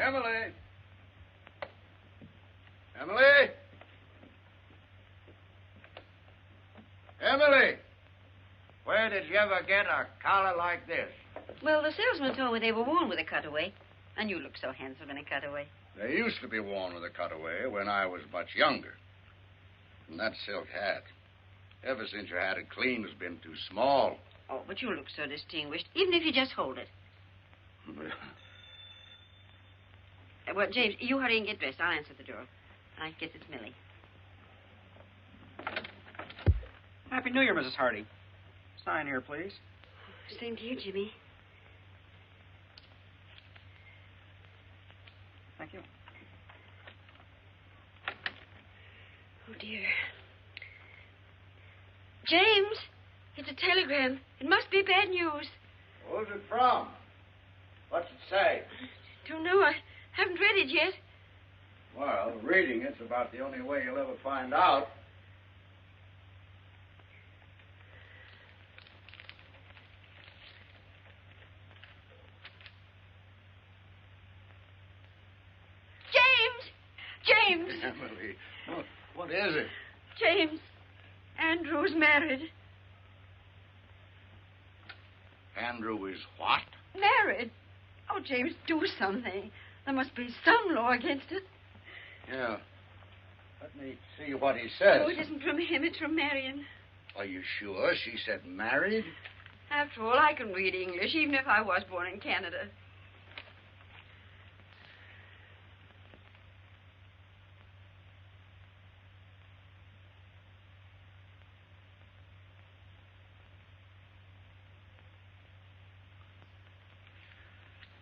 Emily! Emily! Emily! Where did you ever get a collar like this? Well, the salesman told me they were worn with a cutaway. And you look so handsome in a cutaway. They used to be worn with a cutaway when I was much younger. And that silk hat, ever since you had it cleaned, has been too small. Oh, but you look so distinguished, even if you just hold it. Well, James, you hurry and get dressed. I'll answer the door. I guess it's Millie. Happy New Year, Mrs. Hardy. Sign here, please. Same to you, Jimmy. Thank you. Oh, dear. James, it's a telegram. It must be bad news. Who's it from? What's it say? Don't know. I haven't read it yet. Well, reading it's about the only way you'll ever find out. James! Emily, what is it? James, Andrew's married. Andrew is what? Married? Oh, James, do something. There must be some law against it. Yeah. Let me see what he says. Oh, it isn't from him. It's from Marion. Are you sure she said married? After all, I can read English, even if I was born in Canada.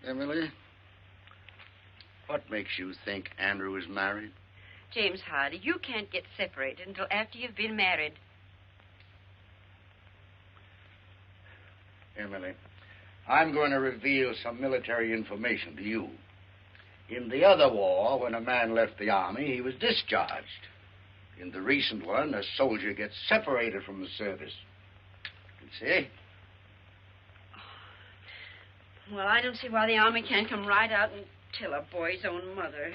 Emily, what makes you think Andrew is married? James Hardy, you can't get separated until after you've been married. Emily, I'm going to reveal some military information to you. In the other war, when a man left the army, he was discharged. In the recent one, a soldier gets separated from the service. You see? Well, I don't see why the Army can't come right out and tell a boy's own mother.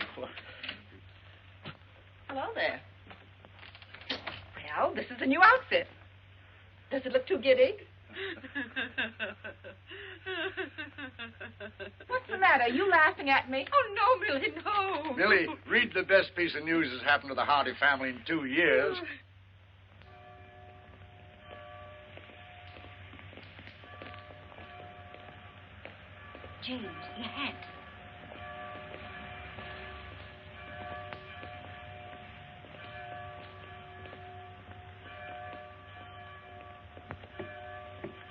Hello there. Well, this is the new outfit. Does it look too giddy? What's the matter? Are you laughing at me? Oh, no, Millie, no. Millie, read the best piece of news that's happened to the Hardy family in 2 years. James, your hat.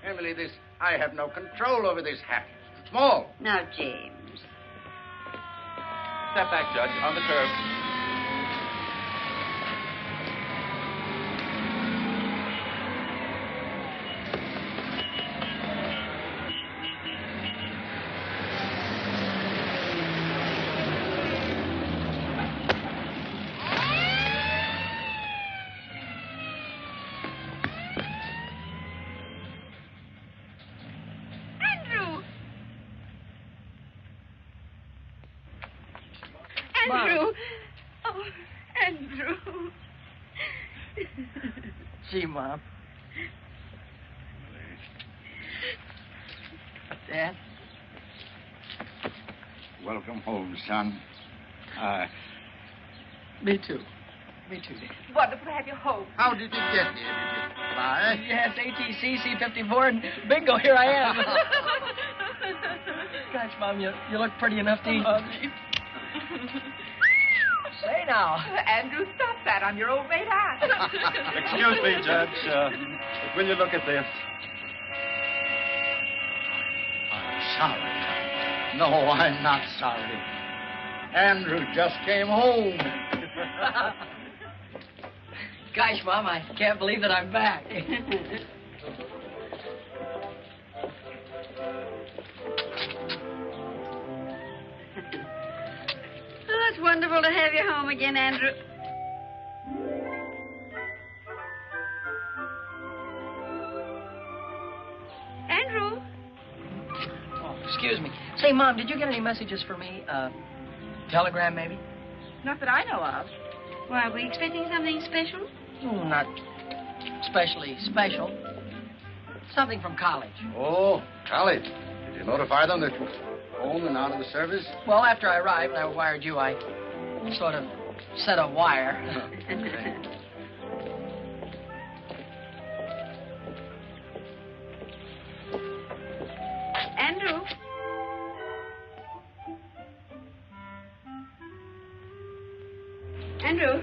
Emily, I have no control over this hat. It's too small. Now, James. Step back, Judge, on the curb. Andrew. Oh, Andrew. Gee, Mom. Dad? Welcome home, son. Me too. Me too, Dad. Wonderful to have you home. How did you get here? Did you fly? Yes, ATC, C-54, and bingo, here I am. Gosh, Mom, you look pretty enough to eat. Say now. Andrew, stop that. I'm your old mate aunt. Excuse me, Judge. Will you look at this? I'm sorry. No, I'm not sorry. Andrew just came home. Gosh, Mom, I can't believe that I'm back. Oh, it's wonderful to have you home again, Andrew. Andrew? Oh, excuse me. Say, Mom, did you get any messages for me? Telegram, maybe? Not that I know of. Why, are we expecting something special? Oh, not especially special. Something from college. Oh, college. Did you notify them that you're home and out of the service? Well, after I arrived and I wired you, I sort of set a wire. Andrew? Andrew?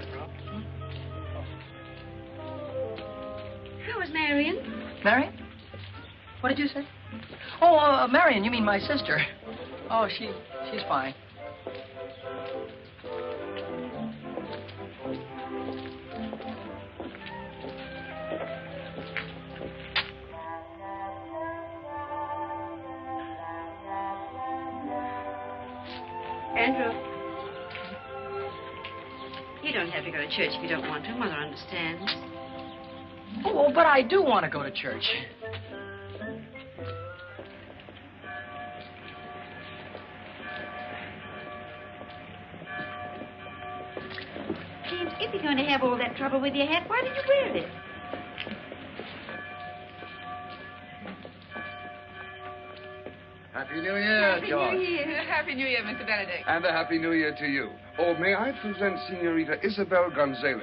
How was Marion? Marion? What did you say? Oh, Marion, you mean my sister. Oh, she's fine. Andrew? You don't have to go to church if you don't want to. Mother understands. Oh, but I do want to go to church. James, if you're going to have all that trouble with your hat, why did you wear it? Happy New Year, George. Happy New Year, Mr. Benedict. And a Happy New Year to you. Oh, may I present Senorita Isobel Gonzales?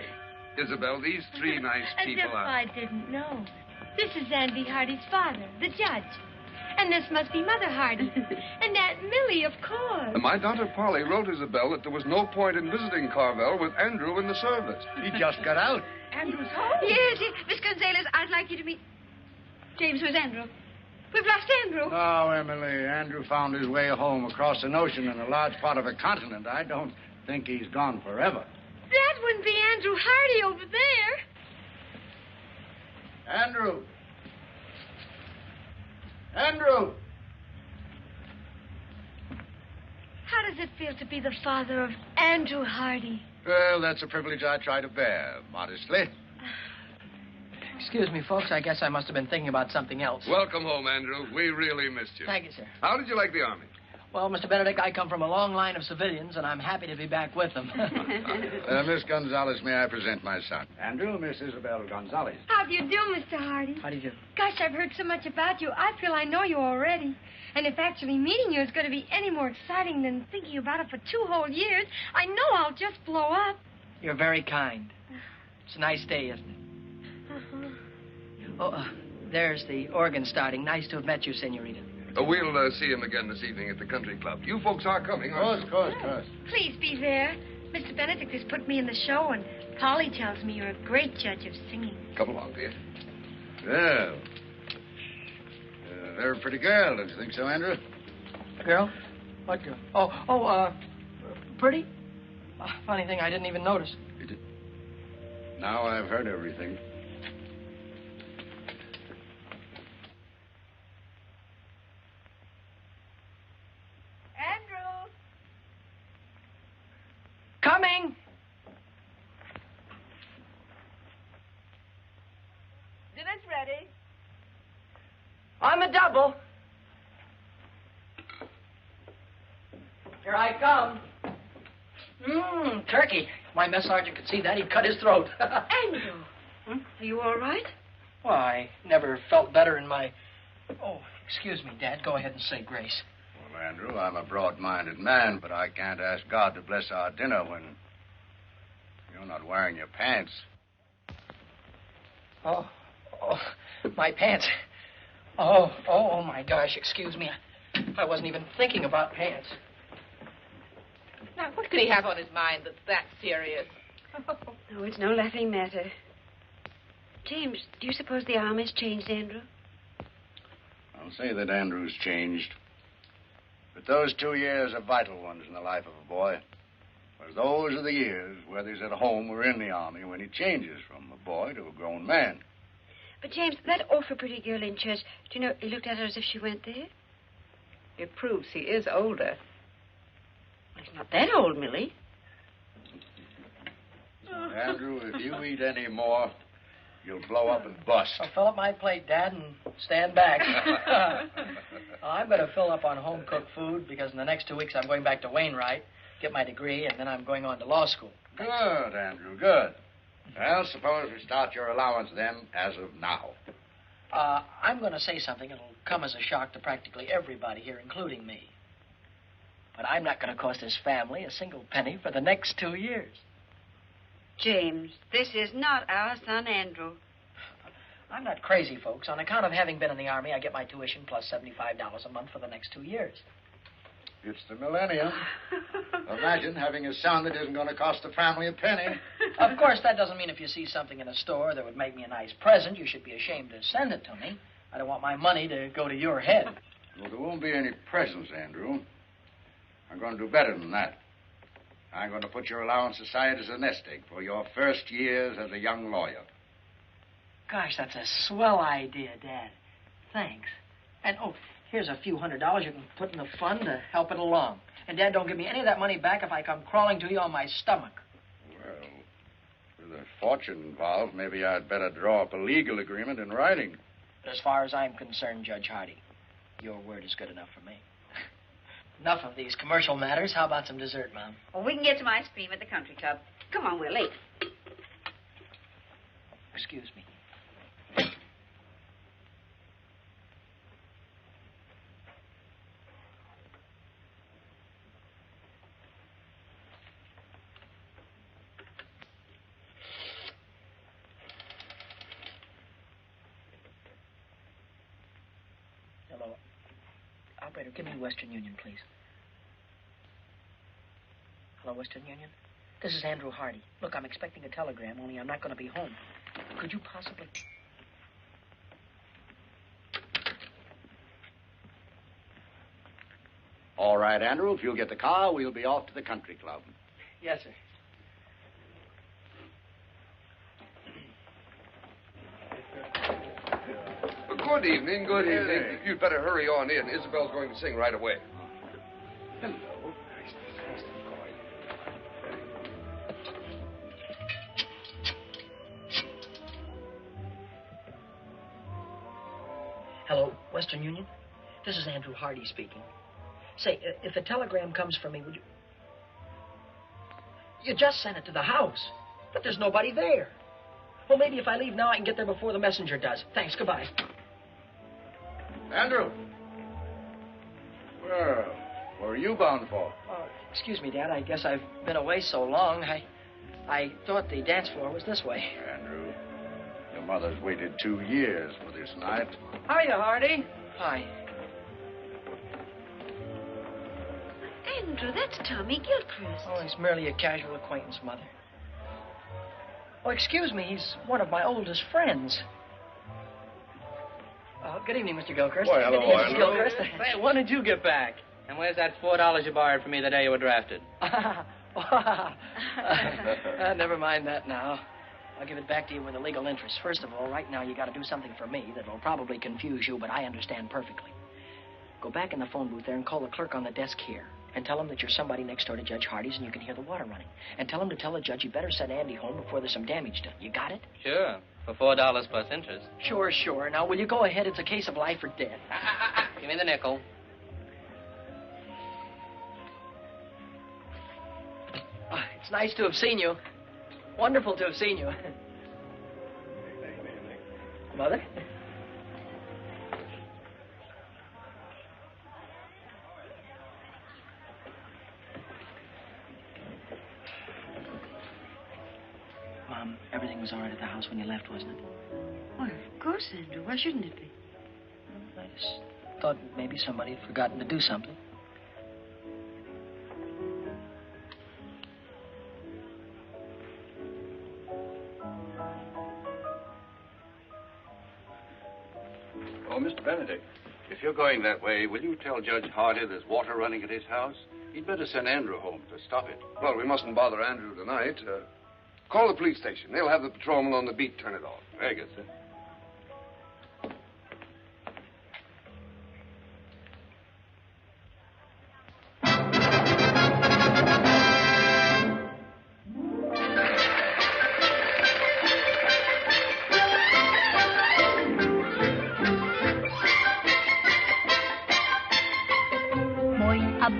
Isabel, these three nice As people if are... I didn't know. This is Andy Hardy's father, the judge. And this must be Mother Hardy. And Aunt Millie, of course. And my daughter Polly wrote Isabel that there was no point in visiting Carvel with Andrew in the service. He just got out. Andrew's home. Yes, Miss Gonzales, I'd like you to meet... James, where's Andrew? We've lost Andrew. No, Emily. Andrew found his way home across an ocean and a large part of a continent. I don't think he's gone forever. That wouldn't be Andrew Hardy over there. Andrew! Andrew! How does it feel to be the father of Andrew Hardy? Well, that's a privilege I try to bear, modestly. Excuse me, folks. I guess I must have been thinking about something else. Welcome home, Andrew. We really missed you. Thank you, sir. How did you like the Army? Well, Mr. Benedict, I come from a long line of civilians, and I'm happy to be back with them. Miss Gonzales, may I present my son? Andrew, Miss Isobel Gonzales. How do you do, Mr. Hardy? How do you do? Gosh, I've heard so much about you. I feel I know you already. And if actually meeting you is going to be any more exciting than thinking about it for 2 whole years, I know I'll just blow up. You're very kind. It's a nice day, isn't it? Uh-huh. Oh, there's the organ starting. Nice to have met you, Senorita. We'll see him again this evening at the country club. You folks are coming, aren't you? Of course. Please be there. Mr. Benedict has put me in the show, and Polly tells me you're a great judge of singing. Come along, dear. Well, they're a pretty girl, don't you think so, Andrew? Girl? What girl? Pretty? Funny thing, I didn't even notice. You did? Now I've heard everything. Andrew. Coming! Dinner's ready. On the double. Here I come. Turkey. My mess sergeant could see that. He'd cut his throat. Andrew. Are you all right? Well, I never felt better in my... Oh, excuse me, Dad. Go ahead and say grace. Well, Andrew, I'm a broad-minded man, but I can't ask God to bless our dinner when you're not wearing your pants. Oh, my pants. Oh, my gosh, excuse me. I wasn't even thinking about pants. Now, what could he have on his mind that's that serious? Oh, it's no laughing matter. James, do you suppose the Army's changed Andrew? I'll say that Andrew's changed. But those 2 years are vital ones in the life of a boy. Because those are the years, whether he's at home or in the Army, when he changes from a boy to a grown man. But, James, that awful pretty girl in church, do you know, he looked at her as if she went there? It proves he is older. Well, he's not that old, Millie. Andrew, if you eat any more, you'll blow up and bust. I'll fill up my plate, Dad, and stand back. I better fill up on home-cooked food because in the next 2 weeks I'm going back to Wainwright. get my degree, and then I'm going on to law school. Good, Andrew, good. Well, suppose we start your allowance then, as of now. I'm going to say something that'll come as a shock to practically everybody here, including me. But I'm not going to cost this family a single penny for the next 2 years. James, this is not our son, Andrew. I'm not crazy, folks. On account of having been in the Army, I get my tuition plus $75 a month for the next 2 years. It's the millennium. Imagine having a son that isn't going to cost the family a penny. Of course, that doesn't mean if you see something in a store that would make me a nice present, you should be ashamed to send it to me. I don't want my money to go to your head. Well, there won't be any presents, Andrew. I'm going to do better than that. I'm going to put your allowance aside as a nest egg for your first years as a young lawyer. Gosh, that's a swell idea, Dad. Thanks. And, oh, here's a few $100s you can put in the fund to help it along. And, Dad, don't give me any of that money back if I come crawling to you on my stomach. Well, with a fortune involved, maybe I'd better draw up a legal agreement in writing. As far as I'm concerned, Judge Hardy, your word is good enough for me. Enough of these commercial matters. How about some dessert, Mom? Well, we can get some ice cream at the country club. Come on, we're late. Excuse me. Hello. Operator, give me Western Union, please. Hello, Western Union? This is Andrew Hardy. Look, I'm expecting a telegram, only I'm not going to be home. Could you possibly... All right, Andrew, if you'll get the car, we'll be off to the country club. Yes, sir. Good evening, good evening. You'd better hurry on in. Isabel's going to sing right away. Hello. Hello, Western Union? This is Andrew Hardy speaking. Say, if a telegram comes from me, would you... You just sent it to the house, but there's nobody there. Well, maybe if I leave now, I can get there before the messenger does. Thanks, goodbye. Andrew. Well, where are you bound for? Excuse me, Dad. I guess I've been away so long. I thought the dance floor was this way. Andrew, your mother's waited 2 years for this night. Hiya, Hardy. Hi. Andrew, that's Tommy Gilchrist. Oh, he's merely a casual acquaintance, Mother. Oh, excuse me. He's one of my oldest friends. Good evening, Mr. Gilchrist. Why, hello, Good evening, Mr. Andrew. Gilchrist. Say, when did you get back? And where's that $4 you borrowed from me the day you were drafted? Never mind that now. I'll give it back to you with a legal interest. First of all, right now you got to do something for me that will probably confuse you, but I understand perfectly. Go back in the phone booth there and call the clerk on the desk here. And tell him that you're somebody next door to Judge Hardy's and you can hear the water running. And tell him to tell the judge you better send Andy home before there's some damage done. You got it? Sure, for $4 plus interest. Sure, sure. Now, will you go ahead? It's a case of life or death. Give me the nickel. It's nice to have seen you. Wonderful to have seen you. Mother? Mom, everything was all right at the house when you left, wasn't it? Well, of course, Andrew. Why shouldn't it be? I just thought maybe somebody had forgotten to do something. Oh, Mr. Benedict, if you're going that way, will you tell Judge Hardy there's water running at his house? He'd better send Andrew home to stop it. Well, we mustn't bother Andrew tonight. Call the police station. They'll have the patrolman on the beat turn it off. Very good, sir.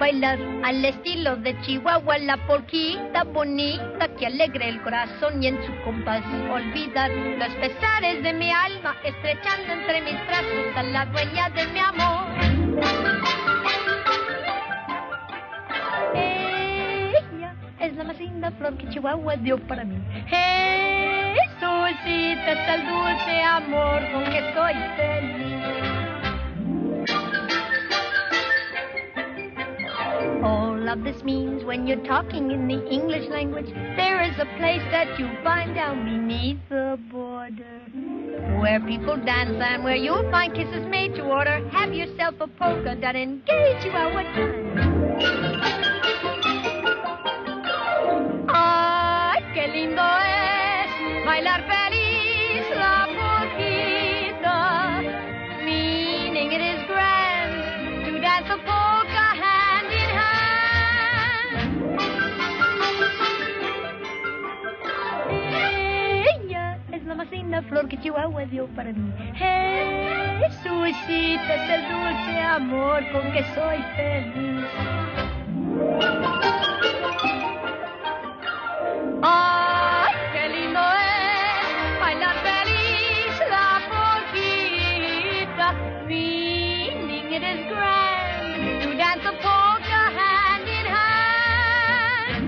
bailar al estilo de Chihuahua, la polquita bonita que alegra el corazón y en su compás olvidar los pesares de mi alma, estrechando entre mis brazos a la dueña de mi amor. Ella es la más linda flor que Chihuahua dio para mí. Jesucita es el dulce amor con que soy feliz. All of this means when you're talking in the English language, there is a place that you find down beneath the border, where people dance and where you'll find kisses made to order. Have yourself a polka dot and engage you at what time. Ay, qué lindo es bailar feliz la polquita, meaning it is grand to dance a polka hand in hand. Ella es la más linda flor que Chihuahua dio para mí. Jesucita es el dulce amor con que soy feliz. Ay, qué lindo es bailar feliz la polquita, meaning it is grand to dance a polka hand in hand.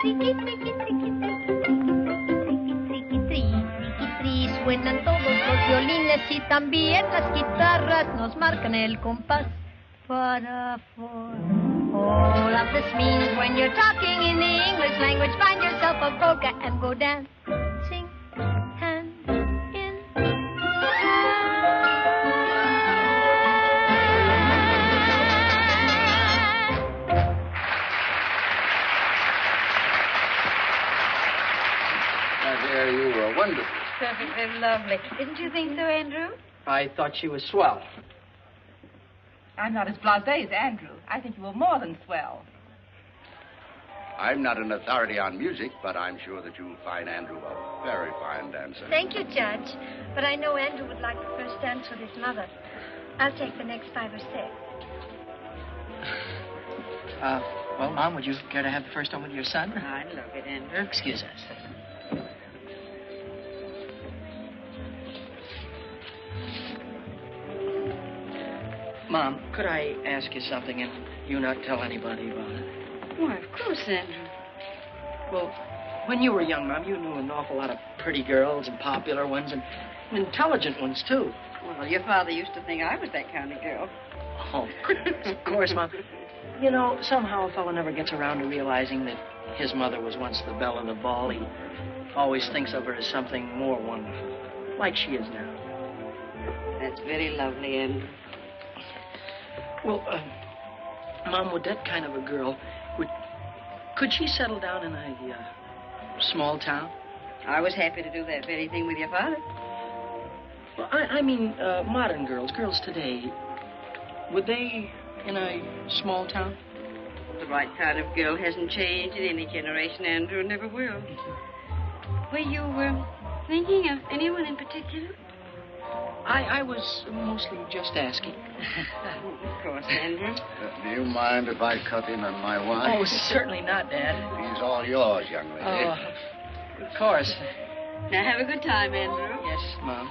Triqui, triqui, triqui, triqui, triqui, triqui, tri, suenan todos los violines y también las guitarras nos marcan el compás para for. All of this means when you're talking in the English language, find yourself a polka and go dancing hand in My dear, you were wonderful. Perfectly lovely. Didn't you think so, Andrew? I thought she was swell. I'm not as blasé as Andrew. I think you were more than swell. I'm not an authority on music, but I'm sure that you'll find Andrew a very fine dancer. Thank you, Judge. But I know Andrew would like the first dance with his mother. I'll take the next 5 or 6. Well, Mom, would you care to have the first one with your son? I love it, Andrew. Excuse us. Mom, could I ask you something and you not tell anybody about it? Why, of course, Andrew. Well, when you were young, Mom, you knew an awful lot of pretty girls and popular ones and intelligent ones, too. Well, your father used to think I was that kind of girl. Oh, of course, Mom. You know, somehow a fellow never gets around to realizing that his mother was once the belle of the ball. He always thinks of her as something more wonderful, like she is now. That's very lovely, Andrew. Well, Mom, would that kind of a girl, could she settle down in a small town? I was happy to do that very thing with your father. Well, I mean, modern girls today, would they in a small town? The right kind of girl hasn't changed in any generation, Andrew, never will. Were you thinking of anyone in particular? I was mostly just asking. Of course, Andrew. Do you mind if I cut in on my wine? Oh, certainly not, Dad. He's all yours, young lady. Oh, of course. Now, have a good time, Andrew. Yes, Mom.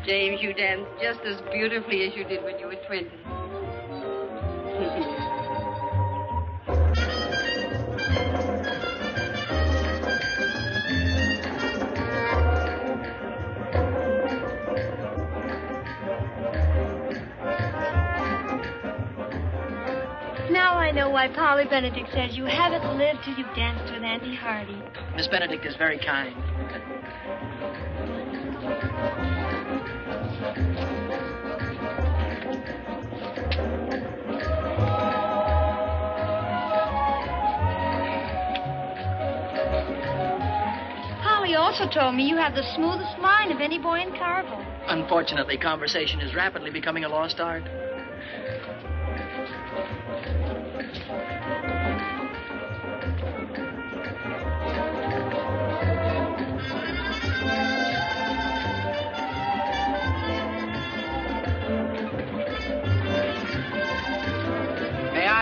James, you danced just as beautifully as you did when you were 20. Now I know why Polly Benedict says you haven't lived till you've danced with Auntie Hardy. Miss Benedict is very kind. Polly also told me you have the smoothest mind of any boy in Carvel. Unfortunately, conversation is rapidly becoming a lost art.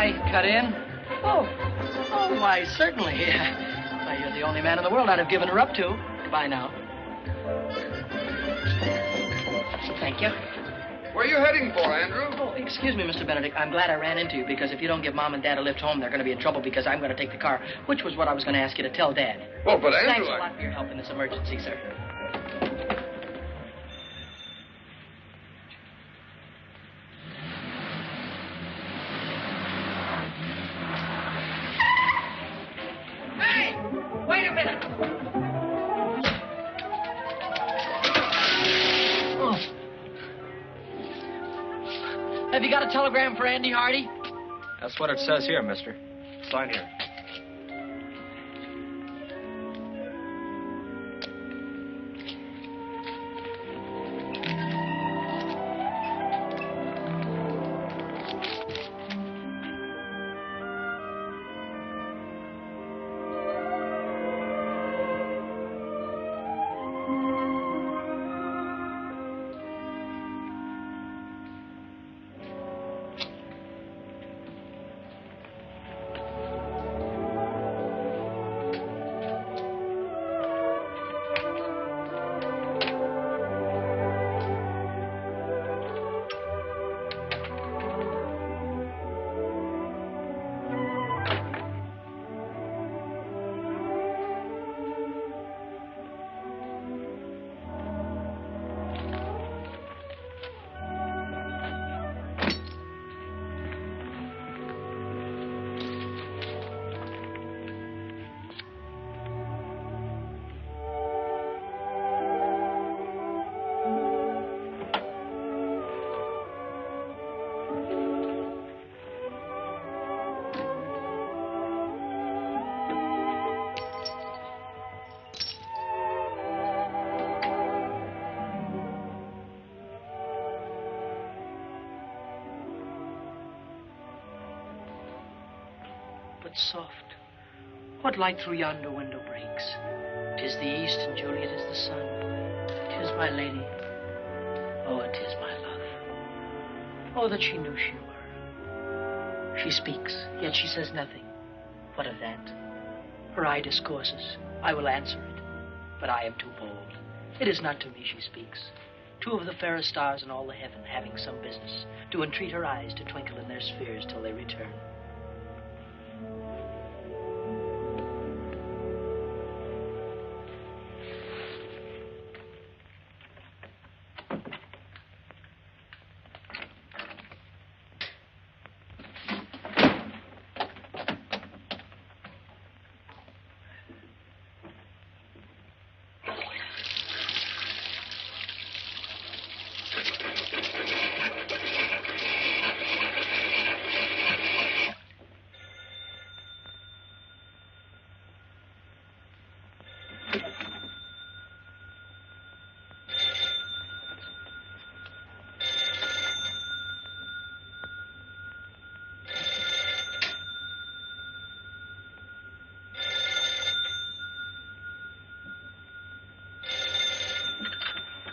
I cut in? Oh, why, certainly. Why, you're the only man in the world I'd have given her up to. Goodbye now. Thank you. Where are you heading for, Andrew? Oh, excuse me, Mr. Benedict. I'm glad I ran into you, because if you don't give Mom and Dad a lift home, they're going to be in trouble because I'm going to take the car, which was what I was going to ask you to tell Dad. Well, but Andrew... Thanks a lot for your help in this emergency, sir. Hey! Wait a minute! Oh. Have you got a telegram for Andy Hardy? That's what it says here, mister. Sign here. Soft. What light through yonder window breaks? 'Tis the east, and Juliet is the sun. 'Tis my lady. Oh, 'tis my love. Oh, that she knew she were. She speaks, yet she says nothing. What of that? Her eye discourses. I will answer it, but I am too bold. It is not to me she speaks. Two of the fairest stars in all the heaven, having some business, do entreat her eyes to twinkle in their spheres till they return.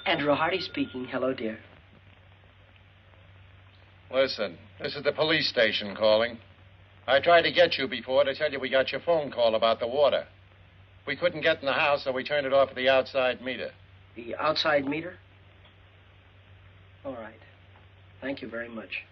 Andrew Hardy speaking. Hello, dear. Listen, this is the police station calling. I tried to get you before to tell you we got your phone call about the water. We couldn't get in the house, so we turned it off at the outside meter. The outside meter? All right. Thank you very much.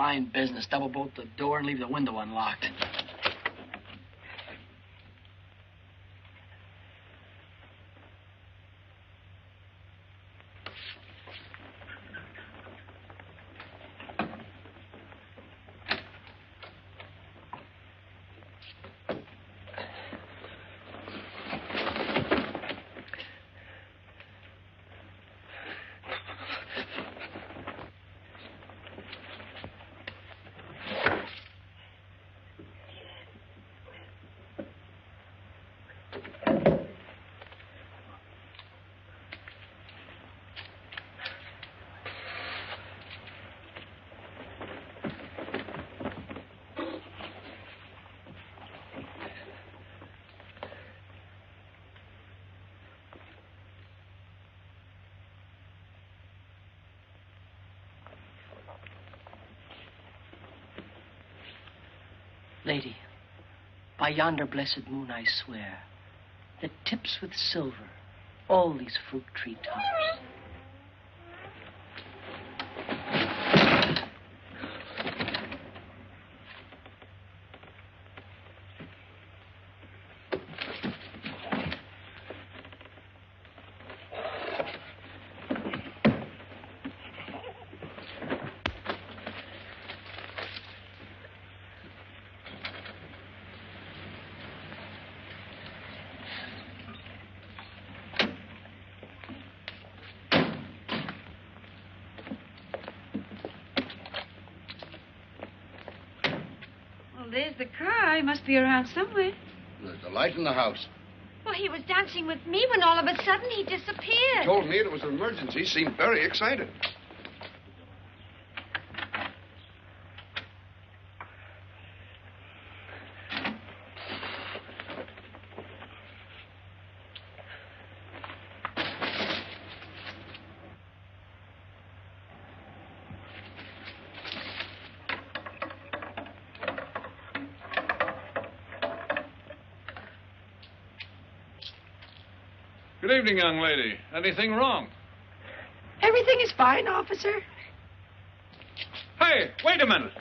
Fine business. Double bolt the door and leave the window unlocked. Lady, by yonder blessed moon I swear, that tips with silver all these fruit tree tops. There's the car. He must be around somewhere. There's a light in the house. Well, he was dancing with me when all of a sudden he disappeared. He told me it was an emergency. He seemed very excited. Good evening, young lady. Anything wrong? Everything is fine, officer. Hey, wait a minute.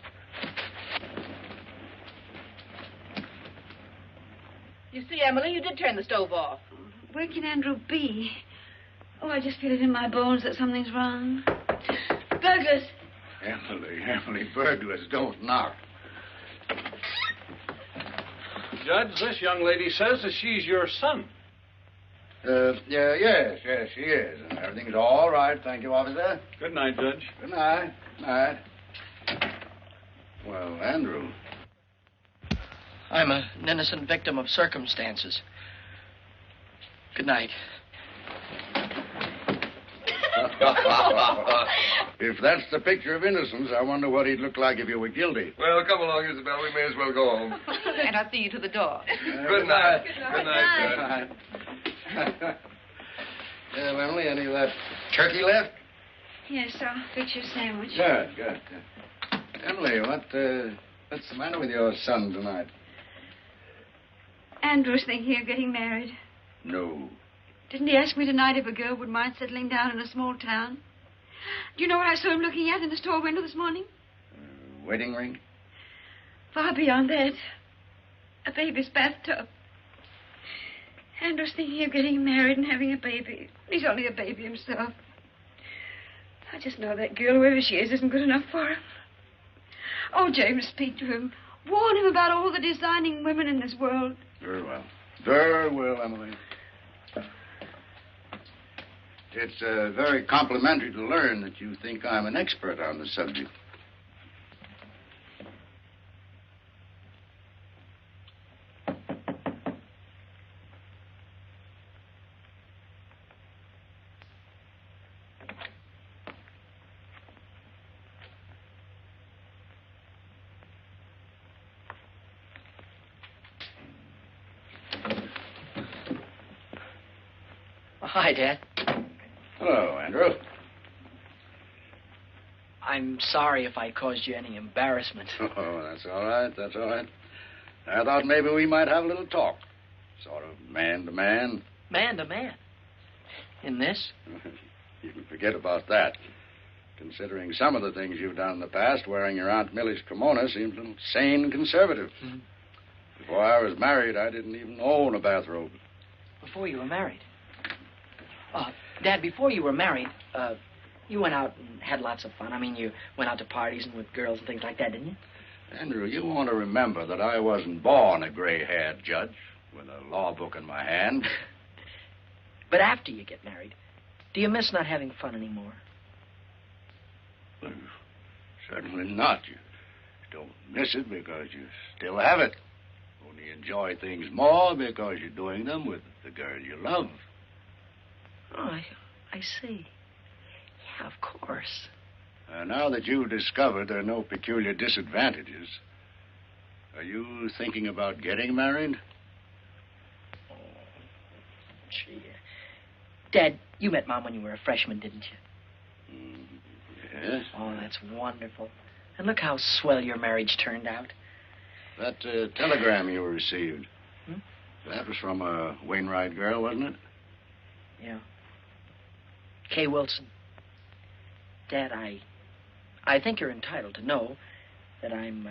You see, Emily, you did turn the stove off. Where can Andrew be? Oh, I just feel it in my bones that something's wrong. Burglars. Emily, burglars don't knock. Judge, this young lady says that she's your son. Yes, she is. And everything's all right. Thank you, officer. Good night, Judge. Good night. Night. Well, Andrew. I'm an innocent victim of circumstances. Good night. If that's the picture of innocence, I wonder what he'd look like if you were guilty. Well, come along, Isabel. We may as well go home. And I'll see you to the door. Good night. Good night. Emily, any of that turkey left? Yes, I'll fix your sandwich. Good. Emily, what's the matter with your son tonight? Andrew's thinking of getting married. No. Didn't he ask me tonight if a girl would mind settling down in a small town? Do you know what I saw him looking at in the store window this morning? Wedding ring? Far beyond that. A baby's bathtub. Andrew's thinking of getting married and having a baby. He's only a baby himself. I just know that girl, whoever she is, isn't good enough for him. Oh, James, speak to him. Warn him about all the designing women in this world. Very well. Very well, Emily. It's very complimentary to learn that you think I'm an expert on the subject. Hi, Dad. Hello, Andrew. I'm sorry if I caused you any embarrassment. Oh, that's all right. I thought maybe we might have a little talk. Sort of man to man. Man to man? In this? You can forget about that. Considering some of the things you've done in the past, wearing your Aunt Millie's kimono seems a little sane and conservative. Hmm. Before I was married, I didn't even own a bathrobe. Before you were married? Dad, before you were married, you went out and had lots of fun. I mean, you went out to parties and with girls and things like that, didn't you? Andrew, you want to remember that I wasn't born a gray-haired judge with a law book in my hand. But after you get married, do you miss not having fun anymore? Well, certainly not. You don't miss it because you still have it. Only enjoy things more because you're doing them with the girl you love. Oh, I see. Yeah, of course. Now that you've discovered there are no peculiar disadvantages, are you thinking about getting married? Oh, gee. Dad, you met Mom when you were a freshman, didn't you? Yes. Oh, that's wonderful. And look how swell your marriage turned out. That telegram you received. Hmm? That was from a Wainwright girl, wasn't it? Yeah. Kay Wilson. Dad, I think you're entitled to know that I'm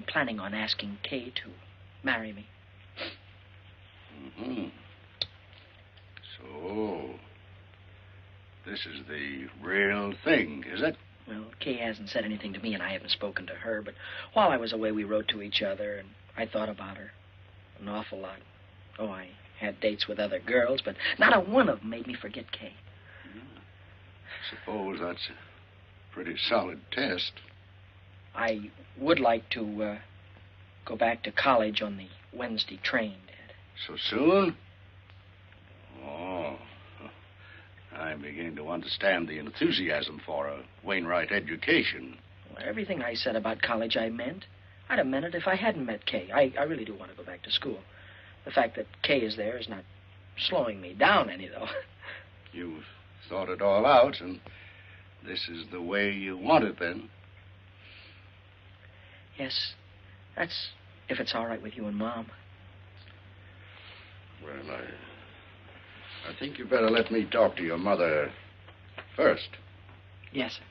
planning on asking Kay to marry me. Mm-hmm. So, this is the real thing, is it? Well, Kay hasn't said anything to me, and I haven't spoken to her, but while I was away, we wrote to each other, and I thought about her an awful lot. Oh, I had dates with other girls, but not a one of them made me forget Kay. Suppose that's a pretty solid test. I would like to go back to college on the Wednesday train, Dad. So soon? Oh, I'm beginning to understand the enthusiasm for a Wainwright education. Well, everything I said about college I meant. I'd have meant it if I hadn't met Kay. I really do want to go back to school. The fact that Kay is there is not slowing me down any, though. You've thought it all out, and this is the way you want it, then? Yes, that's if it's all right with you and Mom. Well, I think you better let me talk to your mother first. Yes, sir.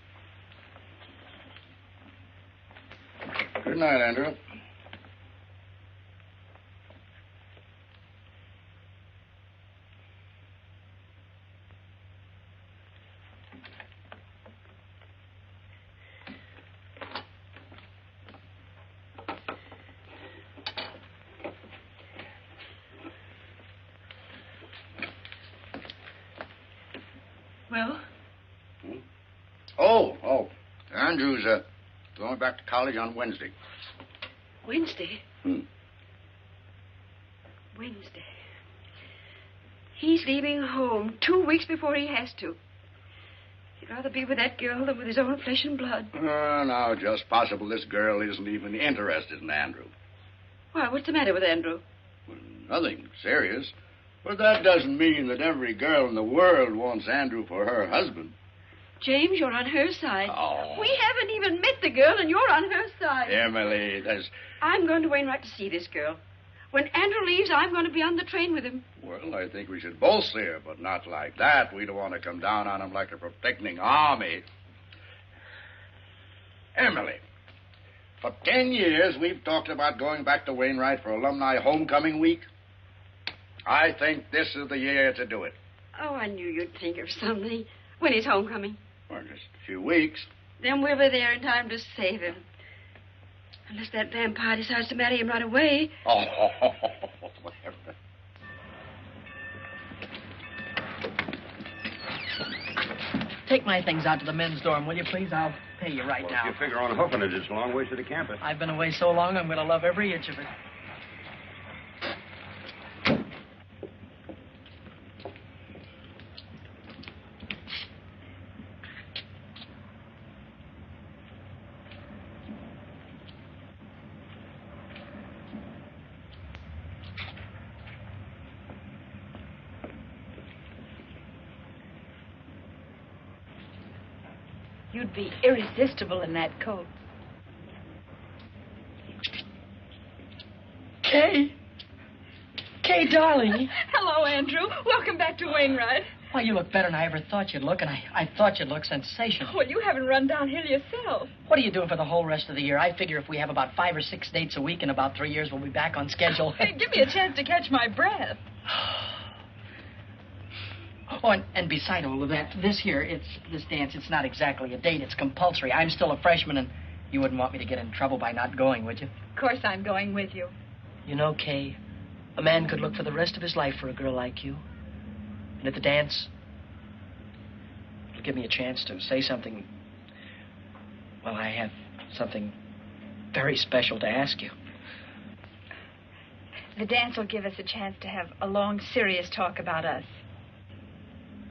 Good night, Andrew. Well? Oh. Andrew's going back to college on Wednesday. Wednesday? Hmm. Wednesday. He's leaving home 2 weeks before he has to. He'd rather be with that girl than with his own flesh and blood. No, just possible this girl isn't even interested in Andrew. Why, what's the matter with Andrew? Well, nothing serious. But that doesn't mean that every girl in the world wants Andrew for her husband. James, you're on her side. Oh. We haven't even met the girl, and you're on her side. Emily, there's... I'm going to Wainwright to see this girl. When Andrew leaves, I'm going to be on the train with him. Well, I think we should both see her, but not like that. We don't want to come down on him like a protecting army. Emily, for 10 years, we've talked about going back to Wainwright for alumni homecoming week. I think this is the year to do it. Oh, I knew you'd think of something. When is homecoming? Well, just a few weeks. Then we'll be there in time to save him. Unless that vampire decides to marry him right away. Oh, whatever. Take my things out to the men's dorm, will you, please? I'll pay you right now. If you figure on hoofing it, it's a long ways to the campus. I've been away so long, I'm going to love every inch of it. You'd be irresistible in that coat. Kay, darling. Hello, Andrew. Welcome back to Wainwright. Why, you look better than I ever thought you'd look, and I thought you'd look sensational. Well, you haven't run downhill yourself. What are you doing for the whole rest of the year? I figure if we have about 5 or 6 dates a week in about 3 years, we'll be back on schedule. Hey, give me a chance to catch my breath. Oh, and beside all of that, this dance, it's not exactly a date. It's compulsory. I'm still a freshman, and you wouldn't want me to get in trouble by not going, would you? Of course I'm going with you. You know, Kay, a man could look for the rest of his life for a girl like you. And at the dance, it'll give me a chance to say something. Well, I have something very special to ask you. The dance will give us a chance to have a long, serious talk about us.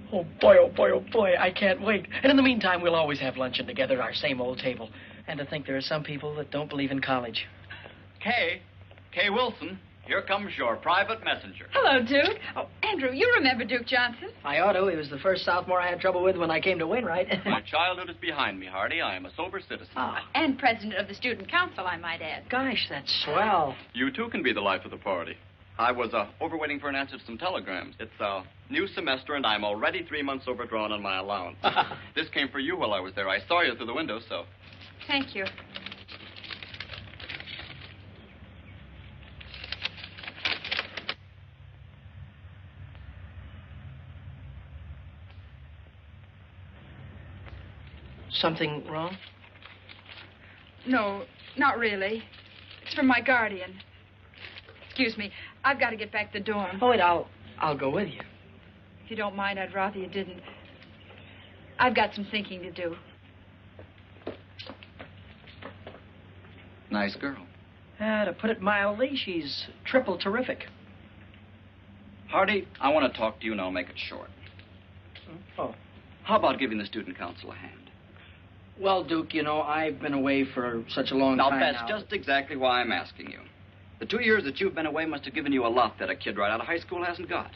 Oh, boy, I can't wait. And in the meantime, we'll always have luncheon together at our same old table. And to think there are some people that don't believe in college. Kay Wilson. Here comes your private messenger. Hello, Duke. Oh, Andrew, you remember Duke Johnson? I ought to. He was the first sophomore I had trouble with when I came to Wainwright. My childhood is behind me, Hardy. I am a sober citizen. And president of the student council, I might add. Gosh, that's swell. You, too, can be the life of the party. I was overwaiting for an answer to some telegrams. It's a new semester, and I'm already 3 months overdrawn on my allowance. This came for you while I was there. I saw you through the window, so... Thank you. Something wrong? No, not really. It's from my guardian. Excuse me. I've got to get back to the dorm. Oh, wait, I'll go with you. If you don't mind, I'd rather you didn't. I've got some thinking to do. Nice girl. To put it mildly, she's triple terrific. Hardy, I want to talk to you, and I'll make it short. Oh. How about giving the student council a hand? Well, Duke, you know, I've been away for such a long time Now, that's now. just exactly why I'm asking you. The 2 years that you've been away must have given you a lot that a kid right out of high school hasn't got.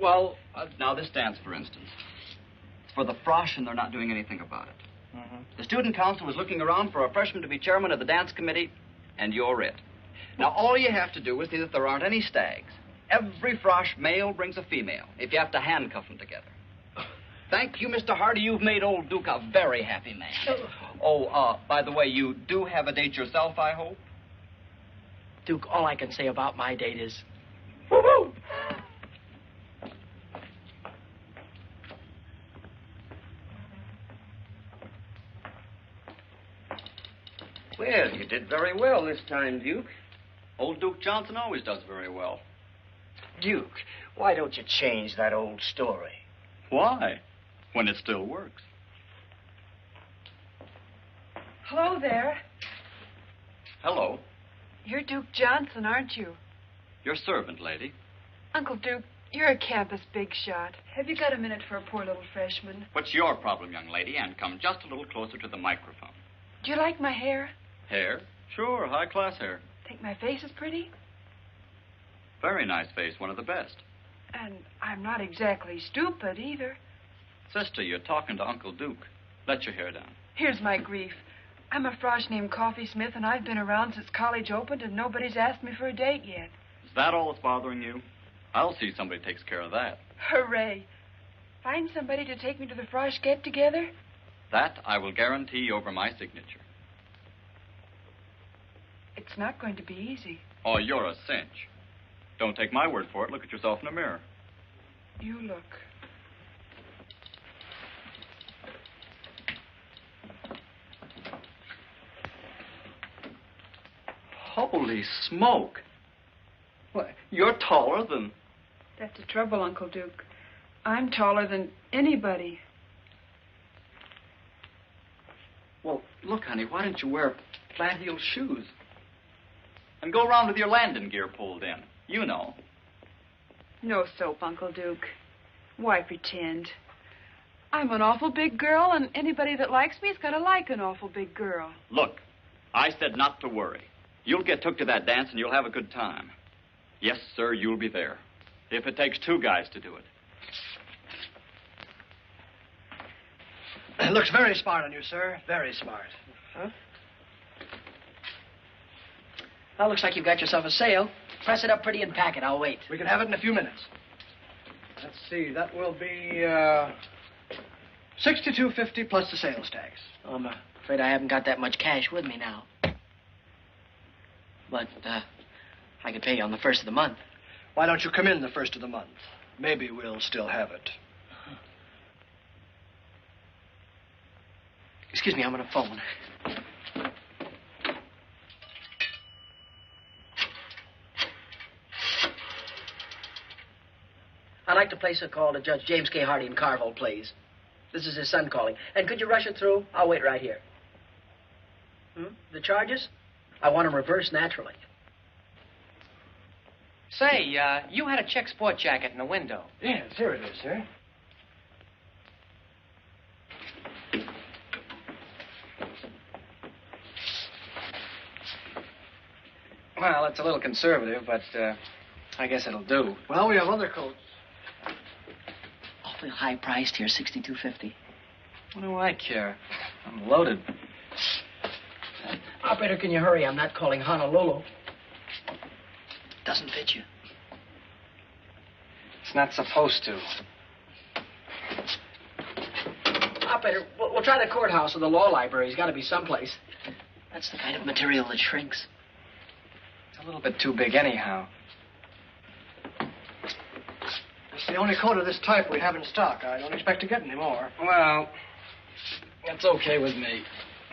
Well... Now, this dance, for instance. It's for the frosh, and they're not doing anything about it. Mm-hmm. The student council is looking around for a freshman to be chairman of the dance committee, and you're it. Now, all you have to do is see that there aren't any stags. Every frosh male brings a female, if you have to handcuff them together. Thank you, Mr. Hardy. You've made old Duke a very happy man. Oh, by the way, you do have a date yourself, I hope? Duke, all I can say about my date is... Woo-hoo! Well, you did very well this time, Duke. Old Duke Johnson always does very well. Duke, why don't you change that old story? Why? When it still works. Hello there. Hello. You're Duke Johnson, aren't you? Your servant, lady. Uncle Duke, you're a campus big shot. Have you got a minute for a poor little freshman? What's your problem, young lady? And come just a little closer to the microphone. Do you like my hair? Hair? Sure, high-class hair. Think my face is pretty? Very nice face, one of the best. And I'm not exactly stupid either. Sister, you're talking to Uncle Duke. Let your hair down. Here's my grief. I'm a frosh named Coffee Smith, and I've been around since college opened, and nobody's asked me for a date yet. Is that all that's bothering you? I'll see somebody takes care of that. Hooray. Find somebody to take me to the frosh get-together? That I will guarantee over my signature. It's not going to be easy. Oh, you're a cinch. Don't take my word for it. Look at yourself in the mirror. You look. Holy smoke. Why, you're taller than... That's the trouble, Uncle Duke. I'm taller than anybody. Well, look, honey, why don't you wear flat-heeled shoes? And go around with your landing gear pulled in. You know. No soap, Uncle Duke. Why pretend? I'm an awful big girl, and anybody that likes me's got to like an awful big girl. Look, I said not to worry. You'll get took to that dance, and you'll have a good time. Yes, sir, you'll be there. If it takes 2 guys to do it. It looks very smart on you, sir. Very smart. Huh? Well, looks like you've got yourself a sale. Press it up pretty and pack it. I'll wait. We can have it in a few minutes. Let's see. That will be $62.50 plus the sales tax. Oh, I'm afraid I haven't got that much cash with me now. But I could pay you on the 1st of the month. Why don't you come in the 1st of the month? Maybe we'll still have it. Excuse me, I'm on a phone. I'd like to place a call to Judge James K. Hardy in Carvel, please. This is his son calling. And could you rush it through? I'll wait right here. The charges? I want them reversed naturally. Say, you had a check sport jacket in the window. Yes, here it is, sir. Well, it's a little conservative, but I guess it'll do. Well, we have other coats. Awfully high priced here, $62.50. What do I care? I'm loaded. Operator, can you hurry? I'm not calling Honolulu. Doesn't fit you. It's not supposed to. Operator, we'll try the courthouse or the law library. He's got to be someplace. That's the kind of material that shrinks. It's a little bit too big anyhow. It's the only coat of this type we have in stock. I don't expect to get any more. Well, it's okay with me.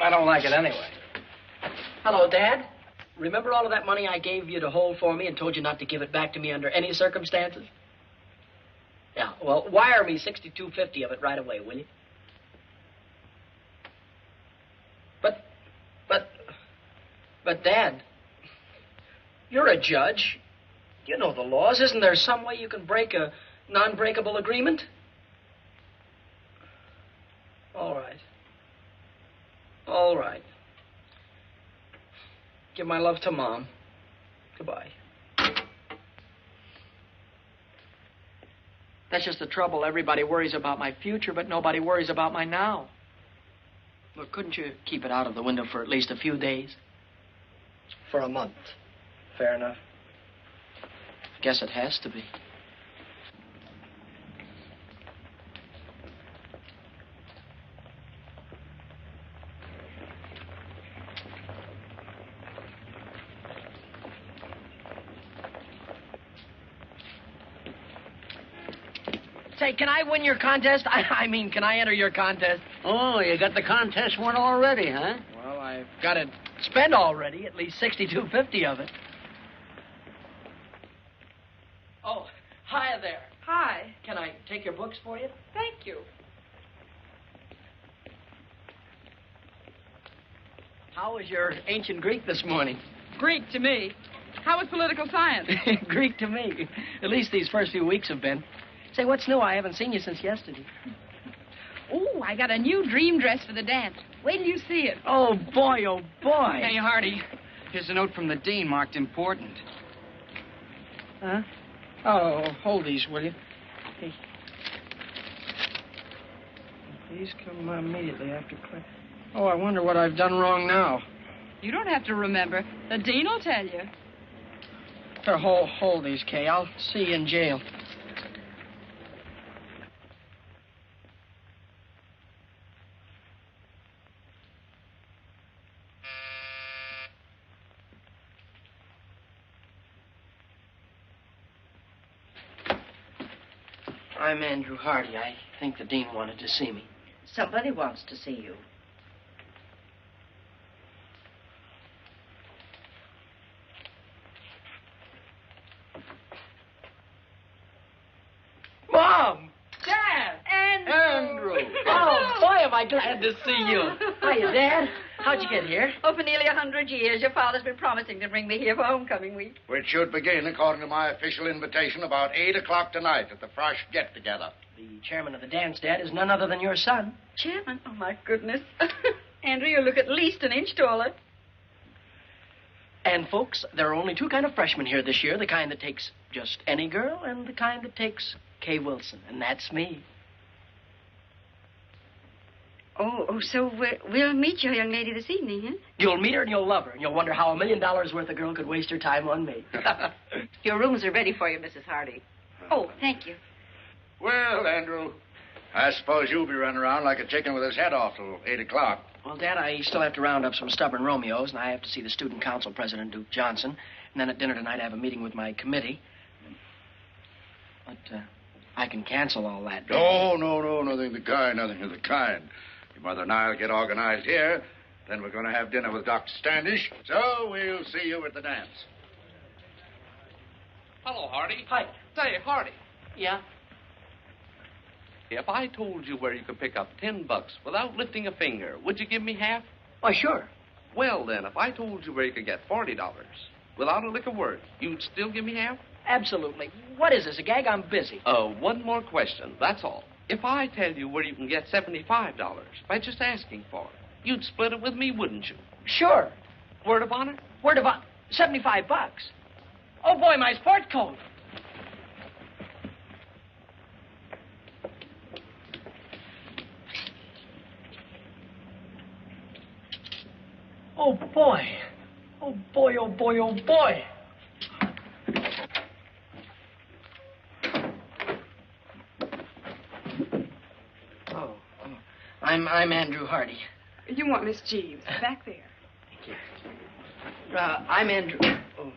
I don't like it anyway. Hello, Dad. Remember all of that money I gave you to hold for me and told you not to give it back to me under any circumstances? Yeah, well, wire me $62.50 of it right away, will you? But, Dad, you're a judge. You know the laws. Isn't there some way you can break a non-breakable agreement? All right. All right. Give my love to Mom. Goodbye. That's just the trouble. Everybody worries about my future, but nobody worries about my now. Look, couldn't you keep it out of the window for at least a few days? For a month. Fair enough. I guess it has to be. Say, can I win your contest? I mean, can I enter your contest? Oh, you got the contest won already, huh? Well, I've got it spent already, at least $62.50 of it. Oh, hi there. Hi. Can I take your books for you? Thank you. How was your ancient Greek this morning? Greek to me. How was political science? Greek to me. At least these first few weeks have been. Say, what's new? I haven't seen you since yesterday. Oh, I got a new dream dress for the dance. Wait till you see it. Oh, boy, oh, boy. Hey, Hardy, here's a note from the dean marked important. Huh? Oh, hold these, will you? Hey. Please come immediately after class. Oh, I wonder what I've done wrong now. You don't have to remember. The dean will tell you. Here, hold these, Kay. I'll see you in jail. I'm Andrew Hardy. I think the dean wanted to see me. Somebody wants to see you. Mom! Dad! Andrew! Oh, boy, am I glad to see you. Hiya, Dad. How'd you get here? Oh, for nearly 100 years. Your father's been promising to bring me here for homecoming week. Which should begin, according to my official invitation, about 8 o'clock tonight at the Frosh get-together. The chairman of the dance, Dad, is none other than your son. Chairman? Oh, my goodness. Andrew, you look at least an inch taller. And, folks, there are only two kind of freshmen here this year. The kind that takes just any girl and the kind that takes Kay Wilson. And that's me. Oh, so we'll meet your young lady this evening, huh? You'll meet her and you'll love her. And you'll wonder how $1 million worth of girl could waste her time on me. Your rooms are ready for you, Mrs. Hardy. Oh, thank you. Well, Andrew, I suppose you'll be running around like a chicken with his head off till 8 o'clock. Well, Dad, I still have to round up some stubborn Romeos, and I have to see the student council president, Duke Johnson. And then at dinner tonight, I have a meeting with my committee. But I can cancel all that. No, nothing of the kind, nothing of the kind. Your mother and I will get organized here. Then we're going to have dinner with Dr. Standish. So we'll see you at the dance. Hello, Hardy. Hi. Say, Hardy. Yeah? If I told you where you could pick up $10 without lifting a finger, would you give me half? Why, sure. Well, then, if I told you where you could get $40 without a lick of word, you'd still give me half? Absolutely. What is this, a gag? I'm busy. One more question, that's all. If I tell you where you can get $75 by just asking for it, you'd split it with me, wouldn't you? Sure. Word of honor? Word of honor. $75. Oh, boy, my sport coat. Oh, boy. Oh, boy, oh, boy, oh, boy. I'm Andrew Hardy. You want Miss Jeeves, back there. Thank you. I'm Andrew... Oh.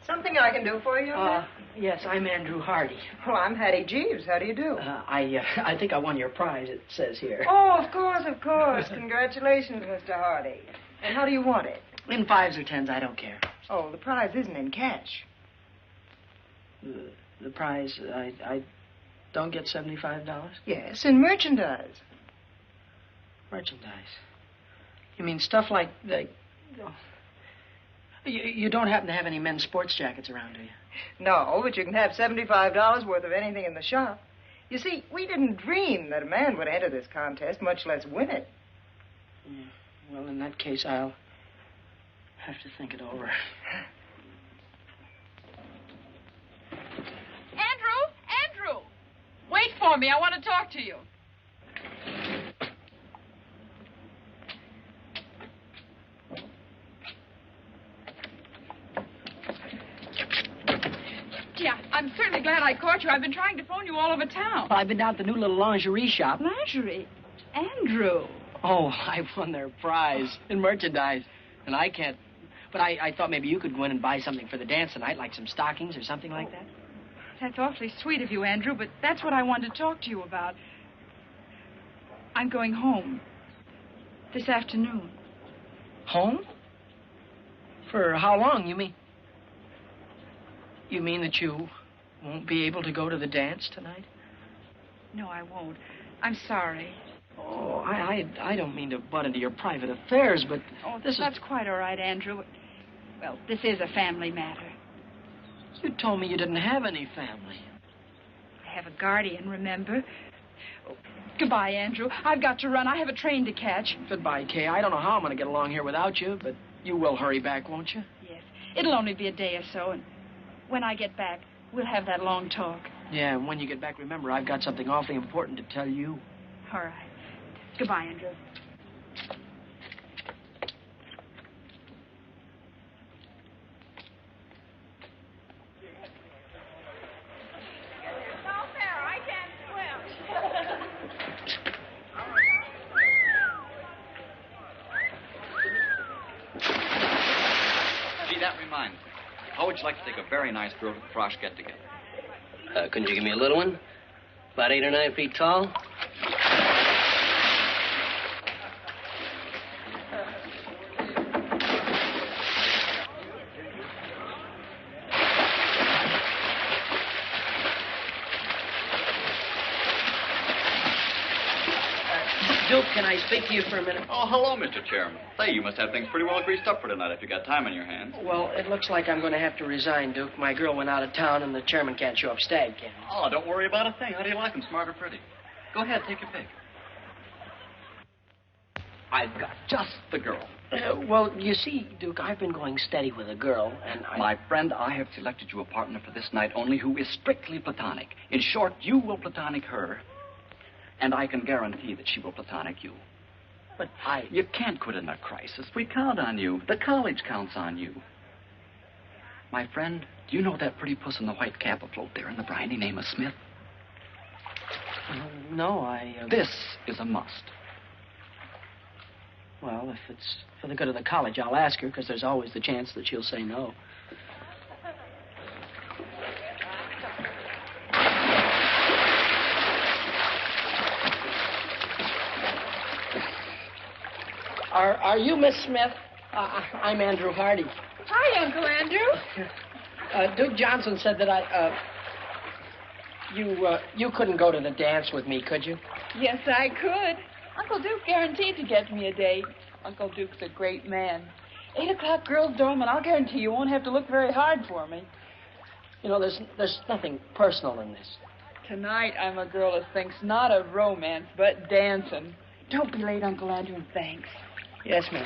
Something I can do for you? Yes, I'm Andrew Hardy. Well, I'm Hattie Jeeves. How do you do? I think I won your prize, it says here. Oh, of course, of course. Congratulations, Mr. Hardy. And how do you want it? In 5s or 10s, I don't care. Oh, the prize isn't in cash. The prize, I don't get $75? Yes, in merchandise. Merchandise? You mean stuff like the... Oh. You don't happen to have any men's sports jackets around, do you? No, but you can have $75 worth of anything in the shop. You see, we didn't dream that a man would enter this contest, much less win it. Yeah. Well, in that case, I'll have to think it over. Andrew! Wait for me. I want to talk to you. Yeah, I'm certainly glad I caught you. I've been trying to phone you all over town. Well, I've been down to the new little lingerie shop. Lingerie? Andrew. Oh, I won their prize in merchandise. And I can't... But I thought maybe you could go in and buy something for the dance tonight, like some stockings or something like that. That's awfully sweet of you, Andrew, but that's what I wanted to talk to you about. I'm going home this afternoon. Home? For how long, you mean? You mean that you won't be able to go to the dance tonight? No, I won't. I'm sorry. Oh, I don't mean to butt into your private affairs, but that's quite all right, Andrew. Well, this is a family matter. You told me you didn't have any family. I have a guardian, remember? Oh, goodbye, Andrew. I've got to run. I have a train to catch. Goodbye, Kay. I don't know how I'm going to get along here without you, but you will hurry back, won't you? Yes. It'll only be a day or so, and when I get back, we'll have that long talk. Yeah, and when you get back, remember, I've got something awfully important to tell you. All right. Goodbye, Andrew. Gee, that reminds me. How would you like to take a very nice girl to the Frosh get-together? Couldn't you give me a little one? About 8 or 9 feet tall? Duke, can I speak to you for a minute? Oh, hello, Mr. Chairman. Say, you must have things pretty well greased up for tonight if you got time on your hands. Well, it looks like I'm going to have to resign, Duke. My girl went out of town, and the chairman can't show up stag candy. Oh, don't worry about a thing. How do you like them, smart or pretty? Go ahead, take your pick. I've got just the girl. Well, you see, Duke, I've been going steady with a girl, and My friend, I have selected you a partner for this night only who is strictly platonic. In short, you will platonic her, and I can guarantee that she will platonic you. But You can't quit in a crisis. We count on you. The college counts on you. My friend, do you know that pretty puss in the white cap afloat there in the briny name of Smith? No, This is a must. Well, if it's for the good of the college, I'll ask her, because there's always the chance that she'll say no. Are you Miss Smith? I'm Andrew Hardy. Hi, Uncle Andrew. Duke Johnson said that you couldn't go to the dance with me, could you? Yes, I could. Uncle Duke guaranteed to get me a date. Uncle Duke's a great man. 8 o'clock girls' dorm, and I'll guarantee you won't have to look very hard for me. You know, there's nothing personal in this. Tonight, I'm a girl who thinks not of romance, but dancing. Don't be late, Uncle Andrew, and thanks. Yes, ma'am.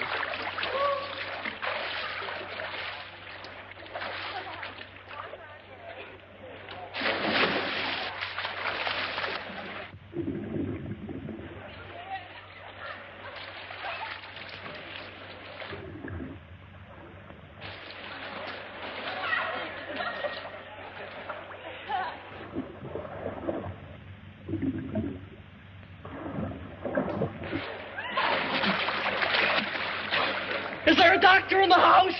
Is there a doctor in the house?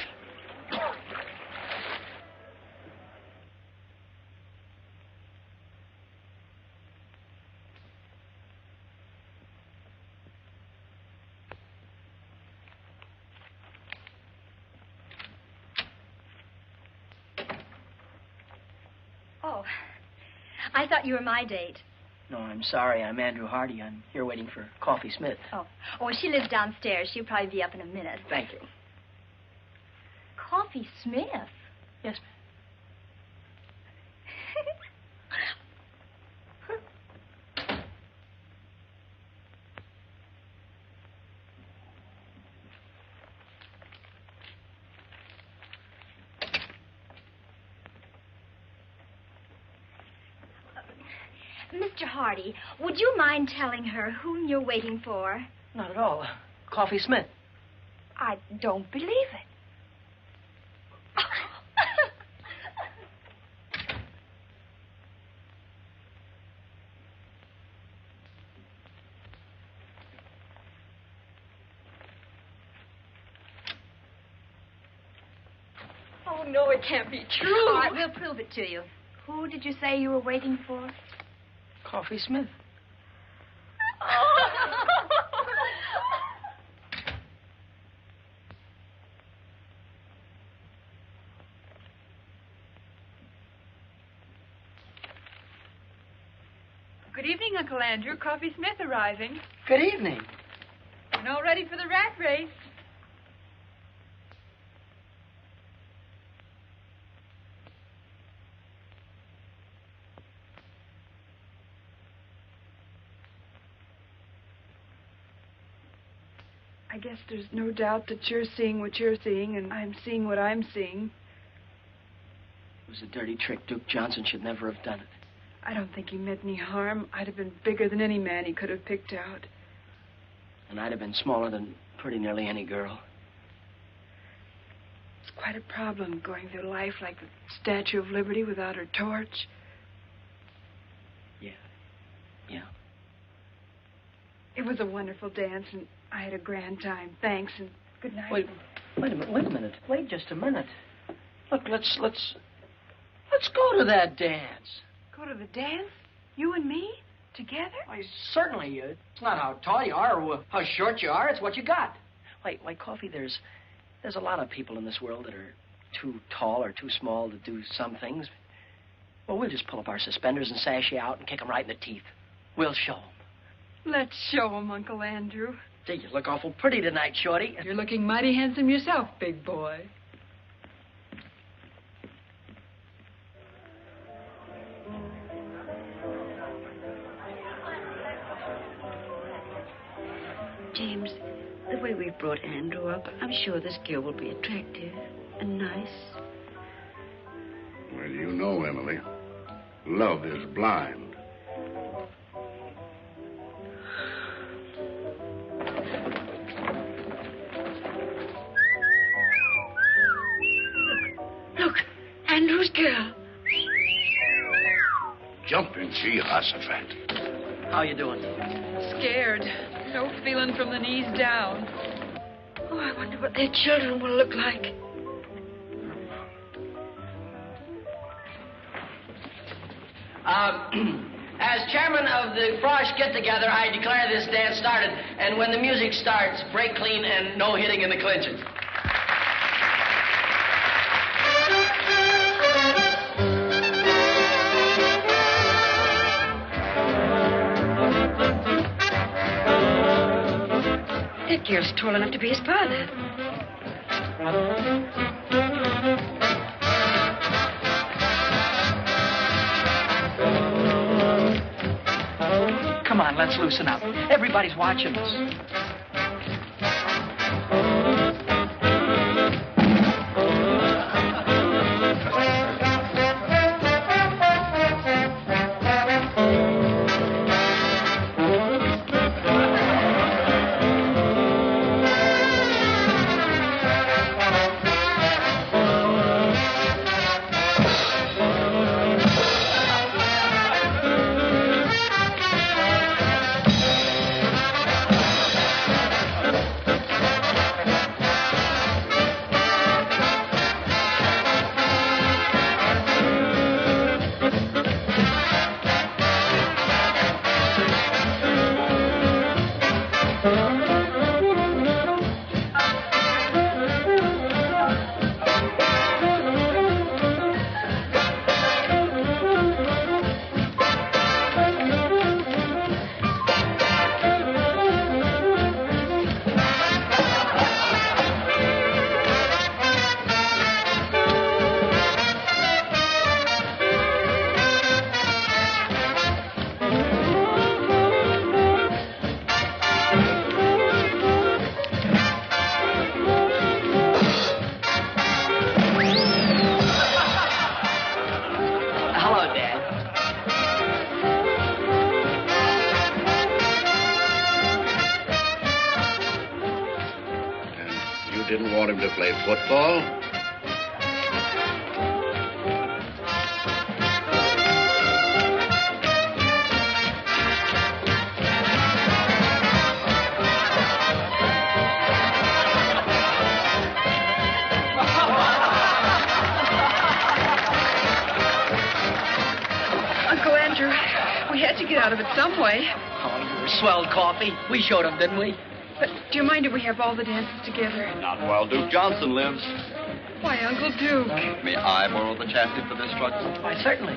Oh, I thought you were my date. No, I'm sorry. I'm Andrew Hardy. I'm here waiting for Coffee Smith. Oh, she lives downstairs. She'll probably be up in a minute. Thank you. Coffee Smith? Yes, Mr. Hardy, would you mind telling her whom you're waiting for? Not at all. Coffee Smith. I don't believe it. Oh, no, it can't be true. All right, we'll prove it to you. Who did you say you were waiting for? Coffee Smith. Good evening, Uncle Andrew. Coffee Smith arriving. Good evening. And all ready for the rat race. I guess there's no doubt that you're seeing what you're seeing, and I'm seeing what I'm seeing. It was a dirty trick. Duke Johnson should never have done it. I don't think he meant any harm. I'd have been bigger than any man he could have picked out. And I'd have been smaller than pretty nearly any girl. It's quite a problem going through life like the Statue of Liberty without her torch. Yeah. It was a wonderful dance, and I had a grand time. Thanks, and good night. Wait a minute. Wait just a minute. Look, let's go to that dance. Go to the dance? You and me? Together? Why, certainly. It's not how tall you are or how short you are. It's what you got. Why, Coffee, there's a lot of people in this world that are too tall or too small to do some things. Well, we'll just pull up our suspenders and sash you out and kick them right in the teeth. We'll show them. Let's show them, Uncle Andrew. Gee, you look awful pretty tonight, Shorty. You're looking mighty handsome yourself, big boy. James, the way we've brought Andrew up, I'm sure this girl will be attractive and nice. Well, you know, Emily, love is blind. Look, Andrew's girl. Jumping Jehoshaphat. How you doing? Scared. No feeling from the knees down. Oh, I wonder what their children will look like. As chairman of the Frosh get-together, I declare this dance started. And when the music starts, break clean and no hitting in the clinches. That girl's tall enough to be his father. Come on, let's loosen up. Everybody's watching us. didn't want him to play football. Uncle Andrew, we had to get out of it some way. Oh, you were swelled coffee. We showed them, didn't we? But do you mind if we have all the dances together? Not while Duke Johnson lives. Why, Uncle Duke? May I borrow the chassis for this truck? Why, certainly.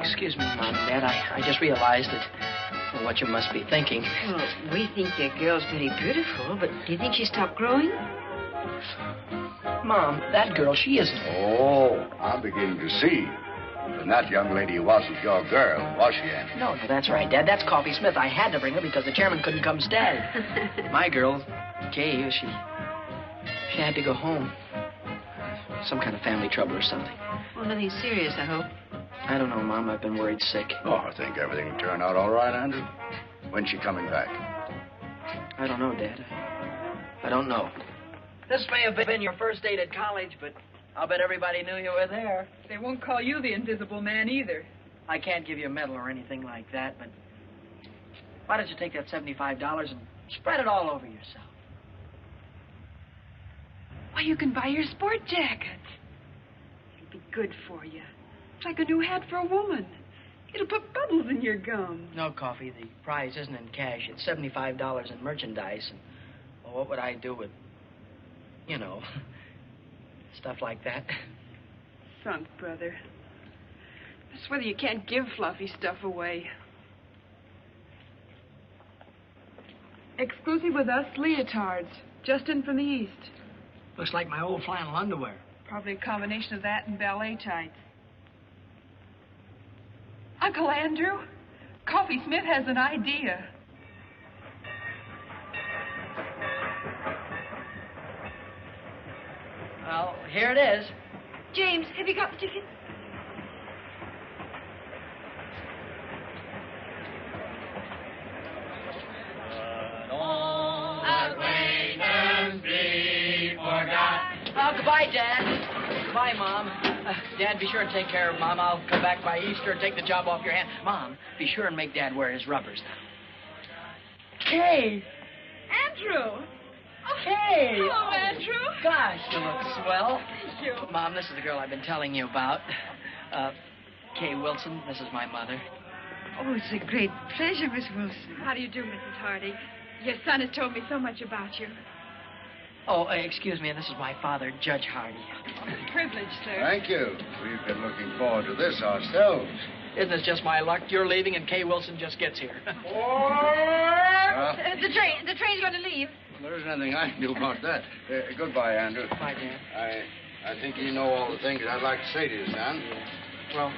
Excuse me, Mom and Dad. I just realized that what you must be thinking. Well, we think your girl's very beautiful, but do you think she stopped growing? Mom, that girl, she isn't. Oh, I'm beginning to see. And that young lady wasn't your girl, was she, Andrew? No, that's right, Dad. That's Coffee Smith. I had to bring her because the chairman couldn't come stay. My girl, Kay, she had to go home. Some kind of family trouble or something. Well, nothing serious, I hope. I don't know, Mom. I've been worried sick. Oh, I think everything will turn out all right, Andrew. When's she coming back? I don't know, Dad. I don't know. This may have been your first date at college, but I'll bet everybody knew you were there. They won't call you the Invisible Man either. I can't give you a medal or anything like that, but why don't you take that $75 and spread it all over yourself? Why, you can buy your sport jacket. It'll be good for you. It's like a new hat for a woman. It'll put bubbles in your gum. No, Coffee. The prize isn't in cash. It's $75 in merchandise. And, well, what would I do with, you know, stuff like that? Sunk, brother. That's whether you can't give fluffy stuff away. Exclusive with us, leotards. Just in from the east. Looks like my old flannel underwear. Probably a combination of that and ballet tights. Uncle Andrew, Coffee Smith has an idea. Well, here it is. James, have you got the ticket? Oh, goodbye, Dad. Goodbye, Mom. Dad, be sure and take care of Mom. I'll come back by Easter and take the job off your hand. Mom, be sure and make Dad wear his rubbers now. Kay! Andrew! Kay! Hello, Andrew. Gosh, you look swell. Thank you. Mom, this is the girl I've been telling you about. Kay Wilson. This is my mother. Oh, it's a great pleasure, Miss Wilson. How do you do, Mrs. Hardy? Your son has told me so much about you. Oh, excuse me, and this is my father, Judge Hardy. Privilege, sir. Thank you. We've been looking forward to this ourselves. Isn't it just my luck? You're leaving and Kay Wilson just gets here. The train's going to leave. There isn't anything I can do about that. Goodbye, Andrew. Bye, Dad. I think you know all the things I'd like to say to you, son. Well,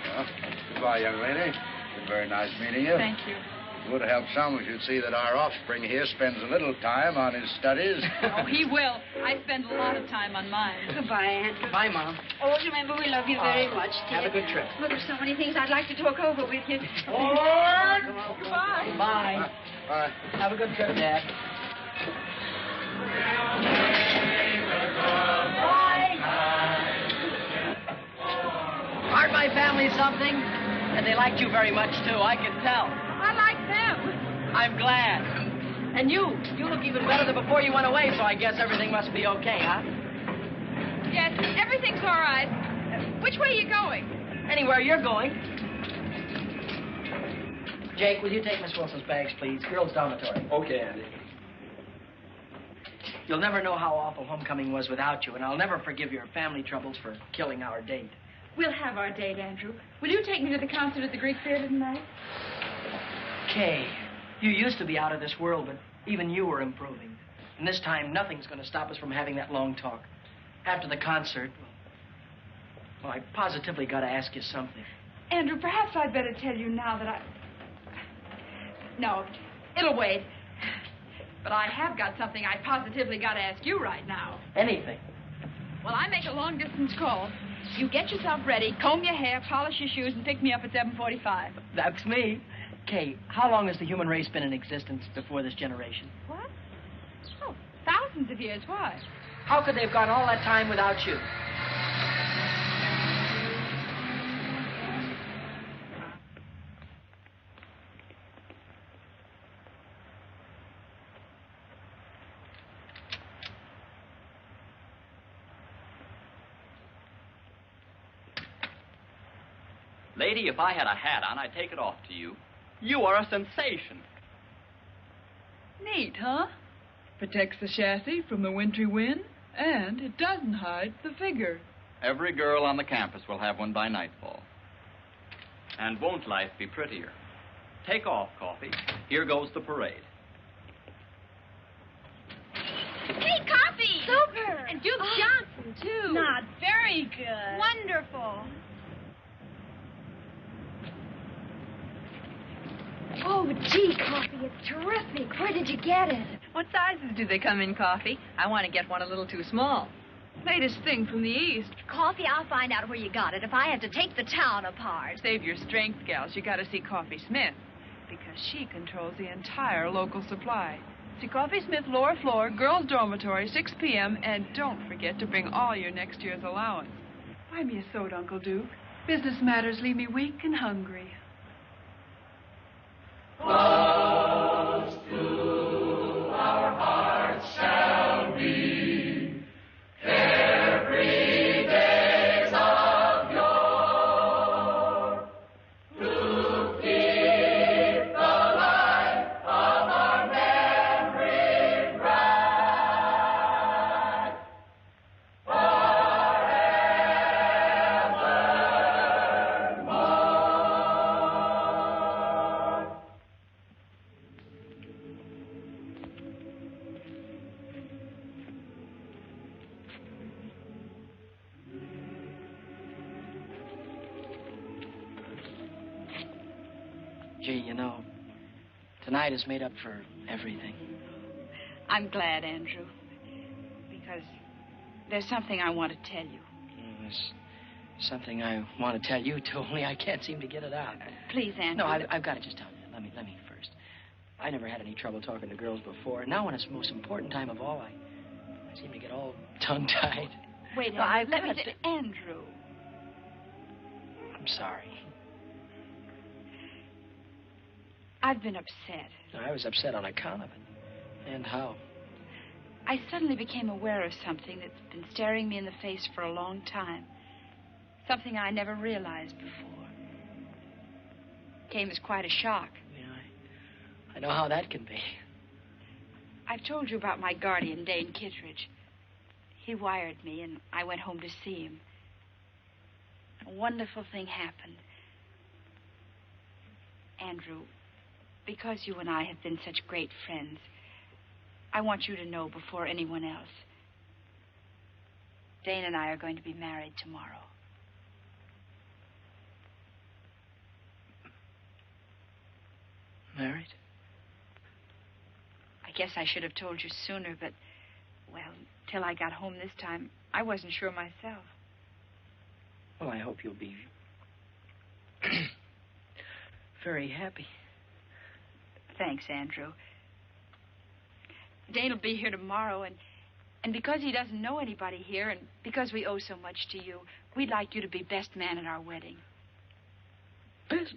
goodbye, young lady. It's been very nice meeting you. Thank you. It would help some if you'd see that our offspring here spends a little time on his studies. Oh, he will. I spend a lot of time on mine. Goodbye, Andrew. Bye, Mom. Oh, remember, we love you very much, dear. Have a good trip. Well, there's so many things I'd like to talk over with you. Goodbye. Bye. Bye. Have a good trip, Dad. Aren't my family something? And they liked you very much, too. I can tell. I like them. I'm glad. And you look even better than before you went away, so I guess everything must be okay, huh? Yes, everything's all right. Which way are you going? Anywhere you're going. Jake, will you take Miss Wilson's bags, please? Girls' dormitory. Okay, Andy. You'll never know how awful homecoming was without you, and I'll never forgive your family troubles for killing our date. We'll have our date, Andrew. Will you take me to the concert at the Greek Theater tonight? Kay, you used to be out of this world, but even you were improving. And this time, nothing's going to stop us from having that long talk. After the concert, well, I positively got to ask you something. Andrew, perhaps I'd better tell you now that No, it'll wait. But I have got something I positively got to ask you right now. Anything. Well, I make a long-distance call. You get yourself ready, comb your hair, polish your shoes, and pick me up at 7:45. That's me. Kay, how long has the human race been in existence before this generation? What? Oh, thousands of years. Why? How could they have gone all that time without you? Lady, if I had a hat on, I'd take it off to you. You are a sensation. Neat, huh? Protects the chassis from the wintry wind, and it doesn't hide the figure. Every girl on the campus will have one by nightfall. And won't life be prettier? Take off, Coffee. Here goes the parade. Hey, Coffee! Super! And Duke Johnson, too. Not very good. Wonderful. Oh, gee, Coffee, it's terrific. Where did you get it? What sizes do they come in, Coffee? I want to get one a little too small. Latest thing from the East. Coffee, I'll find out where you got it if I have to take the town apart. Save your strength, gals. You got to see Coffee Smith, because she controls the entire local supply. See Coffee Smith, lower floor, girls' dormitory, 6 p.m., and don't forget to bring all your next year's allowance. Buy me a soda, Uncle Duke. Business matters leave me weak and hungry. Close to our hearts shall be carefree days of yore, to keep the light of our memory bright forevermore. Gee, you know, tonight is made up for everything. I'm glad, Andrew, because there's something I want to tell you. There's something I want to tell you, too, only I can't seem to get it out. Please, Andrew. No, I've got to just tell you. Let me first. I never had any trouble talking to girls before. Now, when it's the most important time of all, I seem to get all tongue-tied. Wait, No, Andrew, I've let me got say, Andrew. I'm sorry. I've been upset. I was upset on account of it. And how? I suddenly became aware of something that's been staring me in the face for a long time. Something I never realized before. Came as quite a shock. Yeah, I know how that can be. I've told you about my guardian, Dane Kittredge. He wired me, and I went home to see him. A wonderful thing happened. Andrew, because you and I have been such great friends, I want you to know before anyone else. Dane and I are going to be married tomorrow. Married? I guess I should have told you sooner, but, well, till I got home this time, I wasn't sure myself. Well, I hope you'll be very happy. Thanks, Andrew. Dane will be here tomorrow, and because he doesn't know anybody here, and because we owe so much to you, we'd like you to be best man at our wedding. Best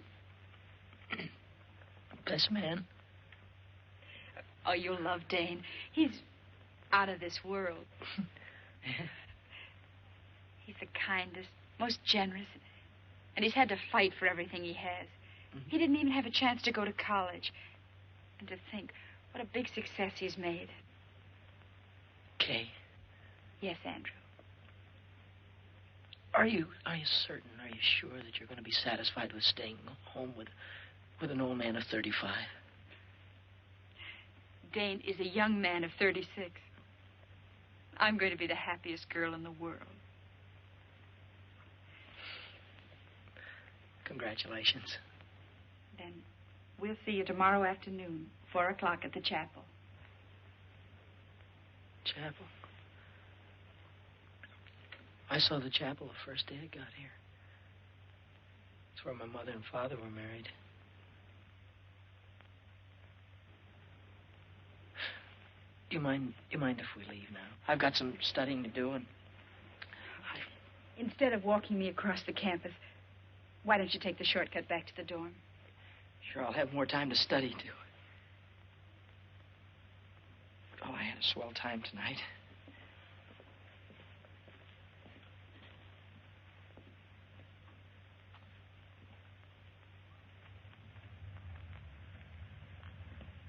man? Oh, you'll love Dane. He's out of this world. He's the kindest, most generous, and he's had to fight for everything he has. He didn't even have a chance to go to college. And to think what a big success he's made. Kay. Yes, Andrew. Are you certain, are you sure that you're going to be satisfied with staying home with an old man of 35? Dane is a young man of 36. I'm going to be the happiest girl in the world. Chapel. I saw the chapel the first day I got here. It's where my mother and father were married. Do you mind if we leave now? I've got some studying to do, and Instead of walking me across the campus, why don't you take the shortcut back to the dorm? sure I'll have more time to study, too. Oh, I had a swell time tonight.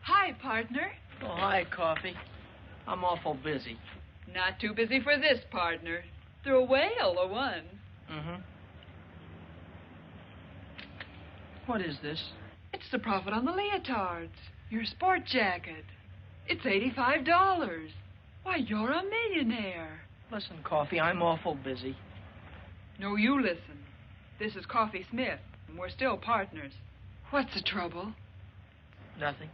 Hi, partner. Oh, hi, Coffee. I'm awful busy. Not too busy for this, partner. Threw a whale, or one. Mm-hmm. What is this? It's the profit on the leotards. Your sport jacket. It's $85. Why, you're a millionaire. Listen, Coffee, I'm awful busy. No, you listen. This is Coffee Smith, and we're still partners. What's the trouble? Nothing.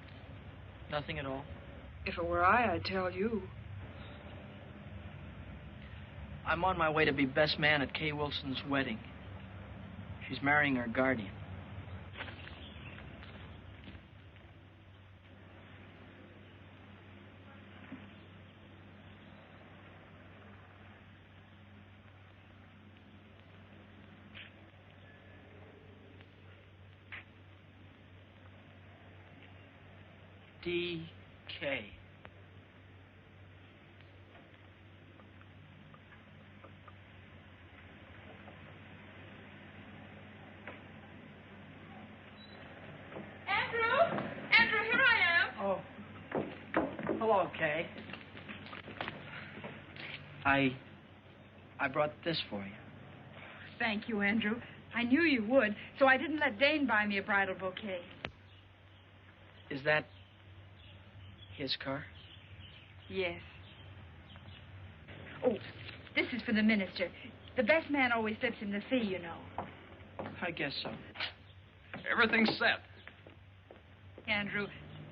Nothing at all. If it were I, I'd tell you. I'm on my way to be best man at Kay Wilson's wedding. She's marrying her guardian. D.K. Andrew, here I am. Oh. Hello, Kay. I brought this for you. Thank you, Andrew. I knew you would, so I didn't let Dane buy me a bridal bouquet. Is that his car? Yes. Oh, this is for the minister. The best man always slips him the fee, you know. I guess so. Everything's set. Andrew,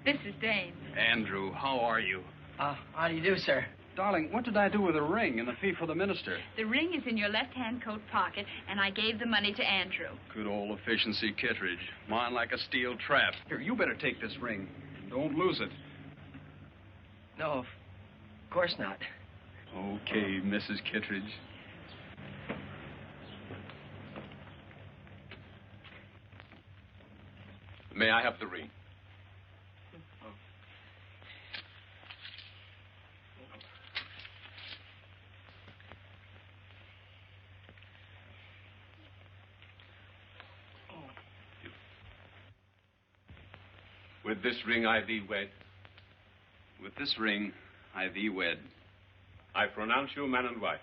this is Dane. Andrew, how are you? How do you do, sir? Darling, what did I do with the ring and the fee for the minister? The ring is in your left-hand coat pocket, and I gave the money to Andrew. Good old efficiency, Kittredge. Mine like a steel trap. Here, you better take this ring. Don't lose it. No, of course not. Okay, Mrs. Kittredge. May I have the ring? With this ring I thee wed. With this ring I thee wed. I pronounce you man and wife.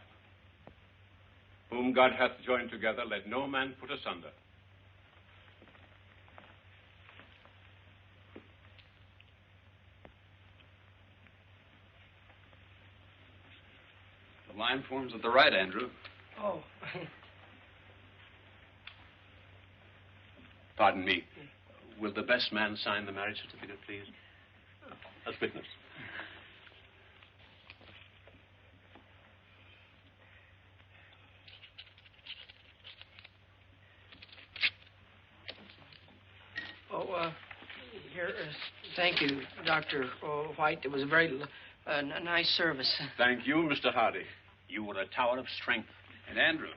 Whom God hath joined together, let no man put asunder. The line forms at the right, Andrew. Oh. Pardon me. Will the best man sign the marriage certificate, please? As witness. Here, thank you, Dr. White. It was a very nice service. Thank you, Mr. Hardy. You were a tower of strength. And Andrew,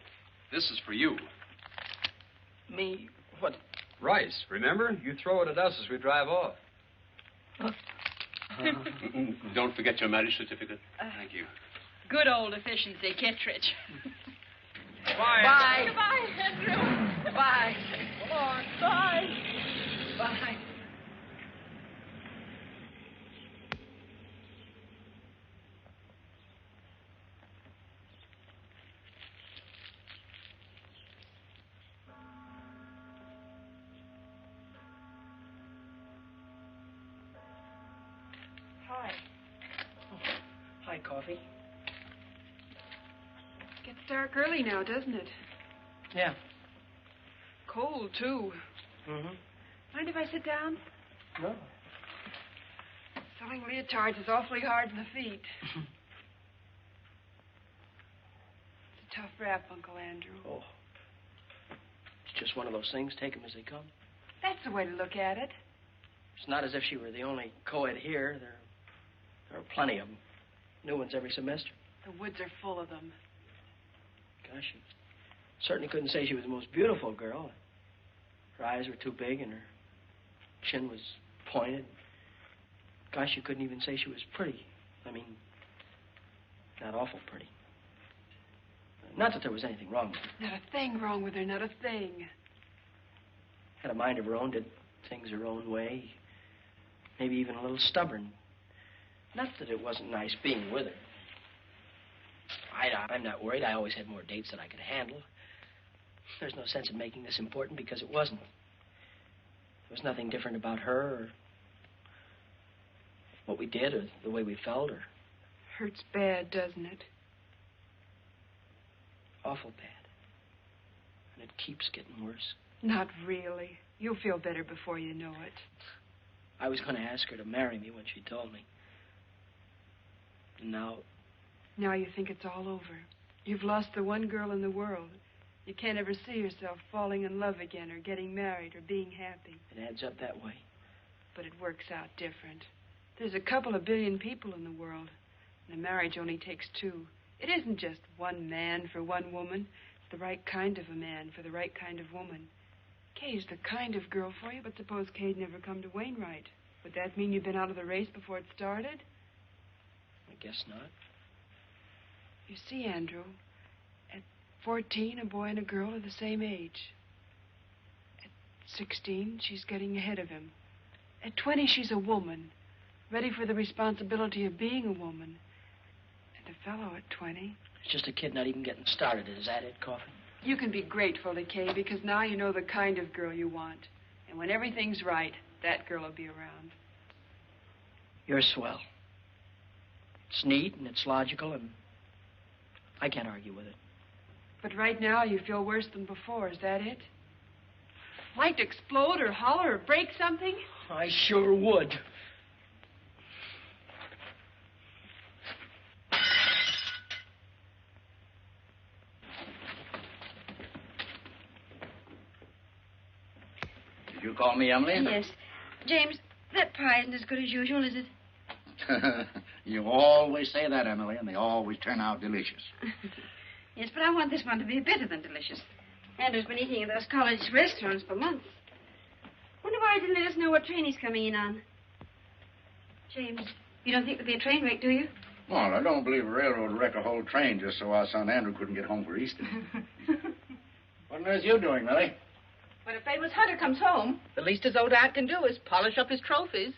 this is for you. Me? What? Rice, remember? You throw it at us as we drive off. Don't forget your marriage certificate. Thank you. Good old efficiency, Kittredge. Bye. Bye. Goodbye, Andrew. Bye. Come on. Bye. Bye. Hi. Hi, Coffee. Gets dark early now, doesn't it? Yeah. Cold, too. Mm-hmm. Mind if I sit down? No. Selling leotards is awfully hard on the feet. tough rap, Uncle Andrew. Oh. It's just one of those things. Take them as they come. That's the way to look at it. It's not as if she were the only co-ed here. There are plenty of them. New ones every semester. The woods are full of them. Gosh, you certainly couldn't say she was the most beautiful girl. Her eyes were too big and her chin was pointed. Gosh, you couldn't even say she was pretty. I mean, not awful pretty. Not that there was anything wrong with her. Not a thing wrong with her, not a thing. Had a mind of her own, did things her own way. Maybe even a little stubborn. Not that it wasn't nice being with her. I'm not worried. I always had more dates than I could handle. There's no sense in making this important because it wasn't. There was nothing different about her or what we did or the way we felt or... Hurts bad, doesn't it? Awful bad. And it keeps getting worse. Not really. You'll feel better before you know it. I was going to ask her to marry me when she told me. And now... Now you think it's all over. You've lost the one girl in the world. You can't ever see yourself falling in love again or getting married or being happy. It adds up that way. But it works out different. There's a couple of billion people in the world, and a marriage only takes two. It isn't just one man for one woman. It's the right kind of a man for the right kind of woman. Kay's the kind of girl for you, but suppose Kay'd never come to Wainwright. Would that mean you'd been out of the race before it started? I guess not. You see, Andrew, at 14, a boy and a girl are the same age. At 16, she's getting ahead of him. At 20, she's a woman, ready for the responsibility of being a woman. And a fellow at 20... It's just a kid not even getting started. Is that it, Coffin? You can be grateful to Kay because now you know the kind of girl you want. And when everything's right, that girl will be around. You're swell. It's neat and it's logical and I can't argue with it. But right now you feel worse than before. Is that it? Like to explode or holler or break something? I sure would. Did you call me, Emily? Yes. James, that pie isn't as good as usual, is it? You always say that, Emily, and they always turn out delicious. Yes, but I want this one to be better than delicious. Andrew's been eating in those college restaurants for months. Wonder why he didn't let us know what train he's coming in on. James, you don't think there'll be a train wreck, do you? Well, I don't believe a railroad would wreck a whole train just so our son Andrew couldn't get home for Easter. What on earth are you doing, Millie? When a famous hunter comes home, the least his old aunt can do is polish up his trophies.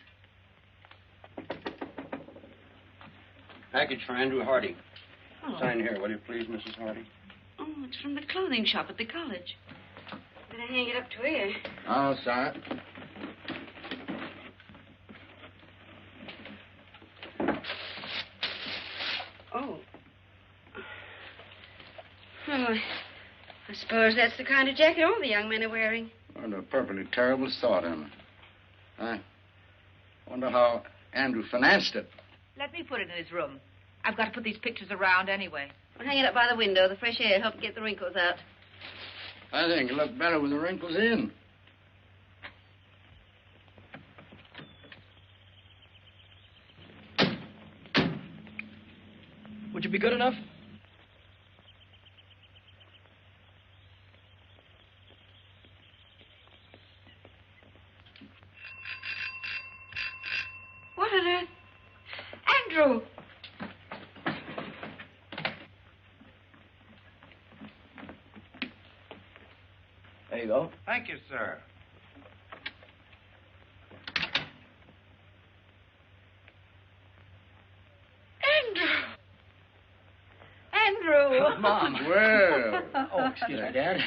Package for Andrew Hardy. Oh. Sign here, will you please, Mrs. Hardy? Oh, it's from the clothing shop at the college. Better hang it up to here. I'll sign it. Oh. Oh, I suppose that's the kind of jacket all the young men are wearing. What a perfectly terrible thought, Emma. I wonder how Andrew financed it. Let me put it in his room. I've got to put these pictures around anyway. Well, hang it up by the window. The fresh air helps get the wrinkles out. I think it looked better with the wrinkles in. Would you be good enough? What on earth? Andrew! There you go. Thank you, sir. Andrew! Mom. Well. Oh, excuse me, Dad.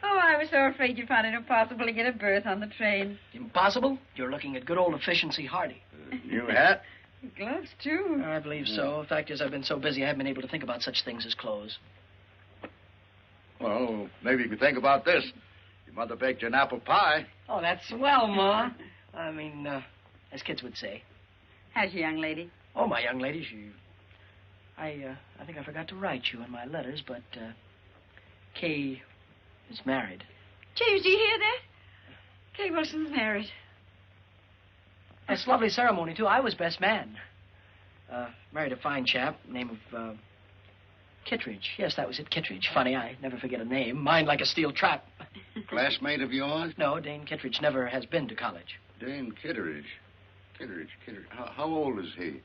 Oh, I was so afraid you'd find it impossible to get a berth on the train. Impossible? You're looking at good old efficiency Hardy. New hat? Gloves, too. I believe so. The fact is, I've been so busy I haven't been able to think about such things as clothes. Well, maybe you could think about this. Your mother baked you an apple pie. Oh, that's swell, Ma. I mean, as kids would say. How's your young lady? Oh, my young lady, I think I forgot to write you in my letters, but Kay is married. James, do you hear that? Kay Wilson's married. That's a lovely ceremony, too. I was best man. Married a fine chap, name of Kittredge. Yes, that was it, Kittredge. Funny, I never forget a name. Mine like a steel trap. Classmate of yours? No, Dane Kittredge never has been to college. Dane Kittredge. Kittredge. How old is he?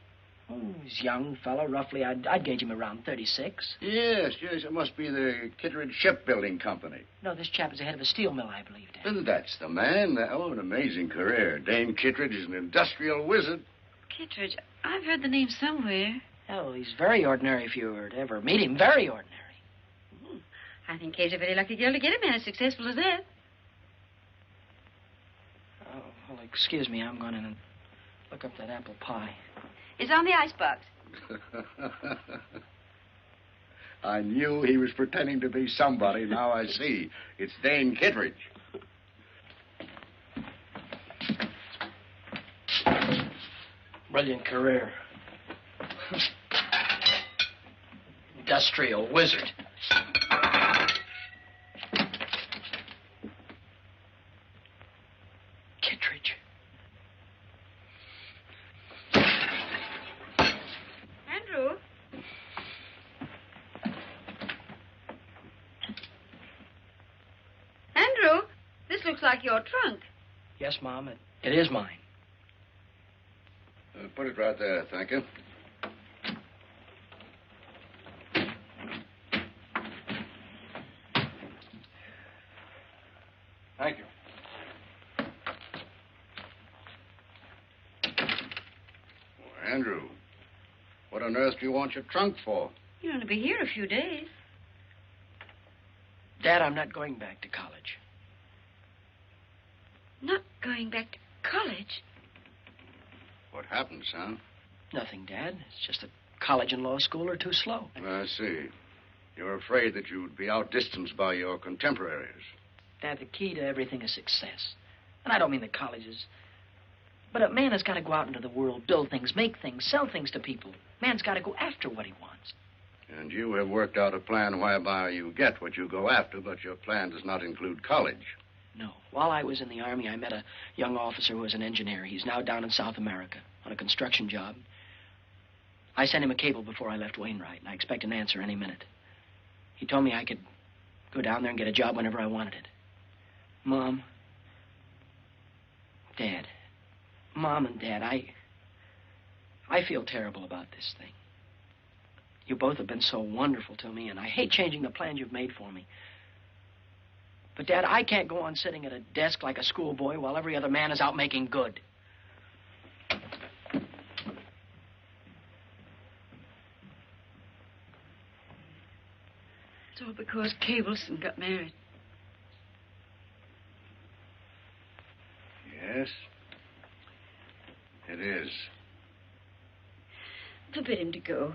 Oh, he's a young fellow, roughly. I'd gauge him around 36. Yes. It must be the Kittredge Shipbuilding Company. No, this chap is the head of a steel mill, I believe, Dad. And that's the man. Oh, an amazing career. Dane Kittredge is an industrial wizard. Kittredge, I've heard the name somewhere. Oh, he's very ordinary if you were to ever meet him. Very ordinary. I think Kay's a very lucky girl to get a man as successful as that. Oh, well, excuse me. I'm going in and look up that apple pie. It's on the icebox. I knew he was pretending to be somebody. Now I see. It's Dane Kittredge. Brilliant career. Industrial wizard. Kittredge. Andrew? Andrew, this looks like your trunk. Yes, Mom, it is mine. Put it right there, thank you. Thank you. Well, Andrew, what on earth do you want your trunk for? You're going to be here a few days. Dad, I'm not going back to college. Not going back to college? What happened, son? Nothing, Dad. It's just that college and law school are too slow. I see. You're afraid that you'd be outdistanced by your contemporaries. Dad, the key to everything is success. And I don't mean the colleges. But a man has got to go out into the world, build things, make things, sell things to people. Man's got to go after what he wants. And you have worked out a plan whereby you get what you go after, but your plan does not include college. No. While I was in the Army, I met a young officer who was an engineer. He's now down in South America on a construction job. I sent him a cable before I left Wainwright, and I expect an answer any minute. He told me I could go down there and get a job whenever I wanted it. Mom, Dad, Mom and Dad, I feel terrible about this thing. You both have been so wonderful to me, and I hate changing the plans you've made for me. But, Dad, I can't go on sitting at a desk like a schoolboy while every other man is out making good. It's all because Kay Wilson got married. Yes, it is. Forbid him to go.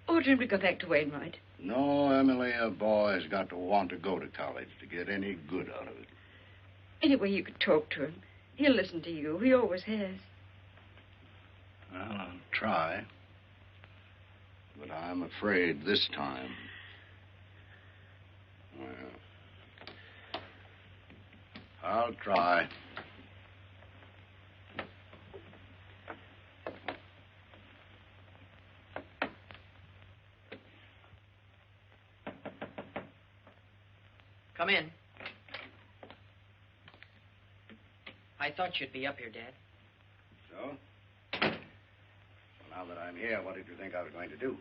Order him to go back to Wainwright. No, Emily, a boy's got to want to go to college to get any good out of it. Anyway, you could talk to him. He'll listen to you. He always has. Well, I'll try. But I'm afraid this time... Well, I'll try. Come in. I thought you'd be up here, Dad. So? Well, now that I'm here, what did you think I was going to do?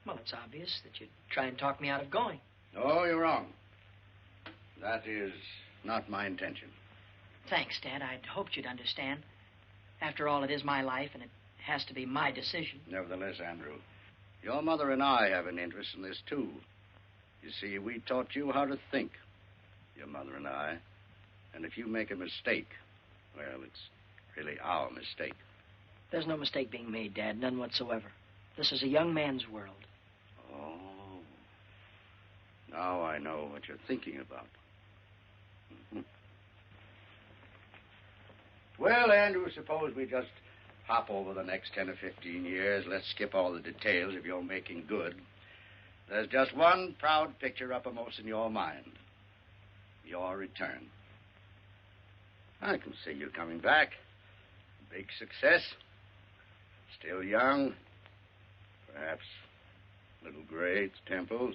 Well, it's obvious that you'd try and talk me out of going. No, you're wrong. That is not my intention. Thanks, Dad. I'd hoped you'd understand. After all, it is my life, and it has to be my decision. Nevertheless, Andrew, your mother and I have an interest in this, too. You see, we taught you how to think, your mother and I. And if you make a mistake, well, it's really our mistake. There's no mistake being made, Dad, none whatsoever. This is a young man's world. Oh. Now I know what you're thinking about. Mm-hmm. Well, Andrew, suppose we just hop over the next 10 or 15 years. Let's skip all the details of your making good. There's just one proud picture uppermost in your mind. Your return. I can see you coming back. Big success. Still young. Perhaps a little gray at the temples.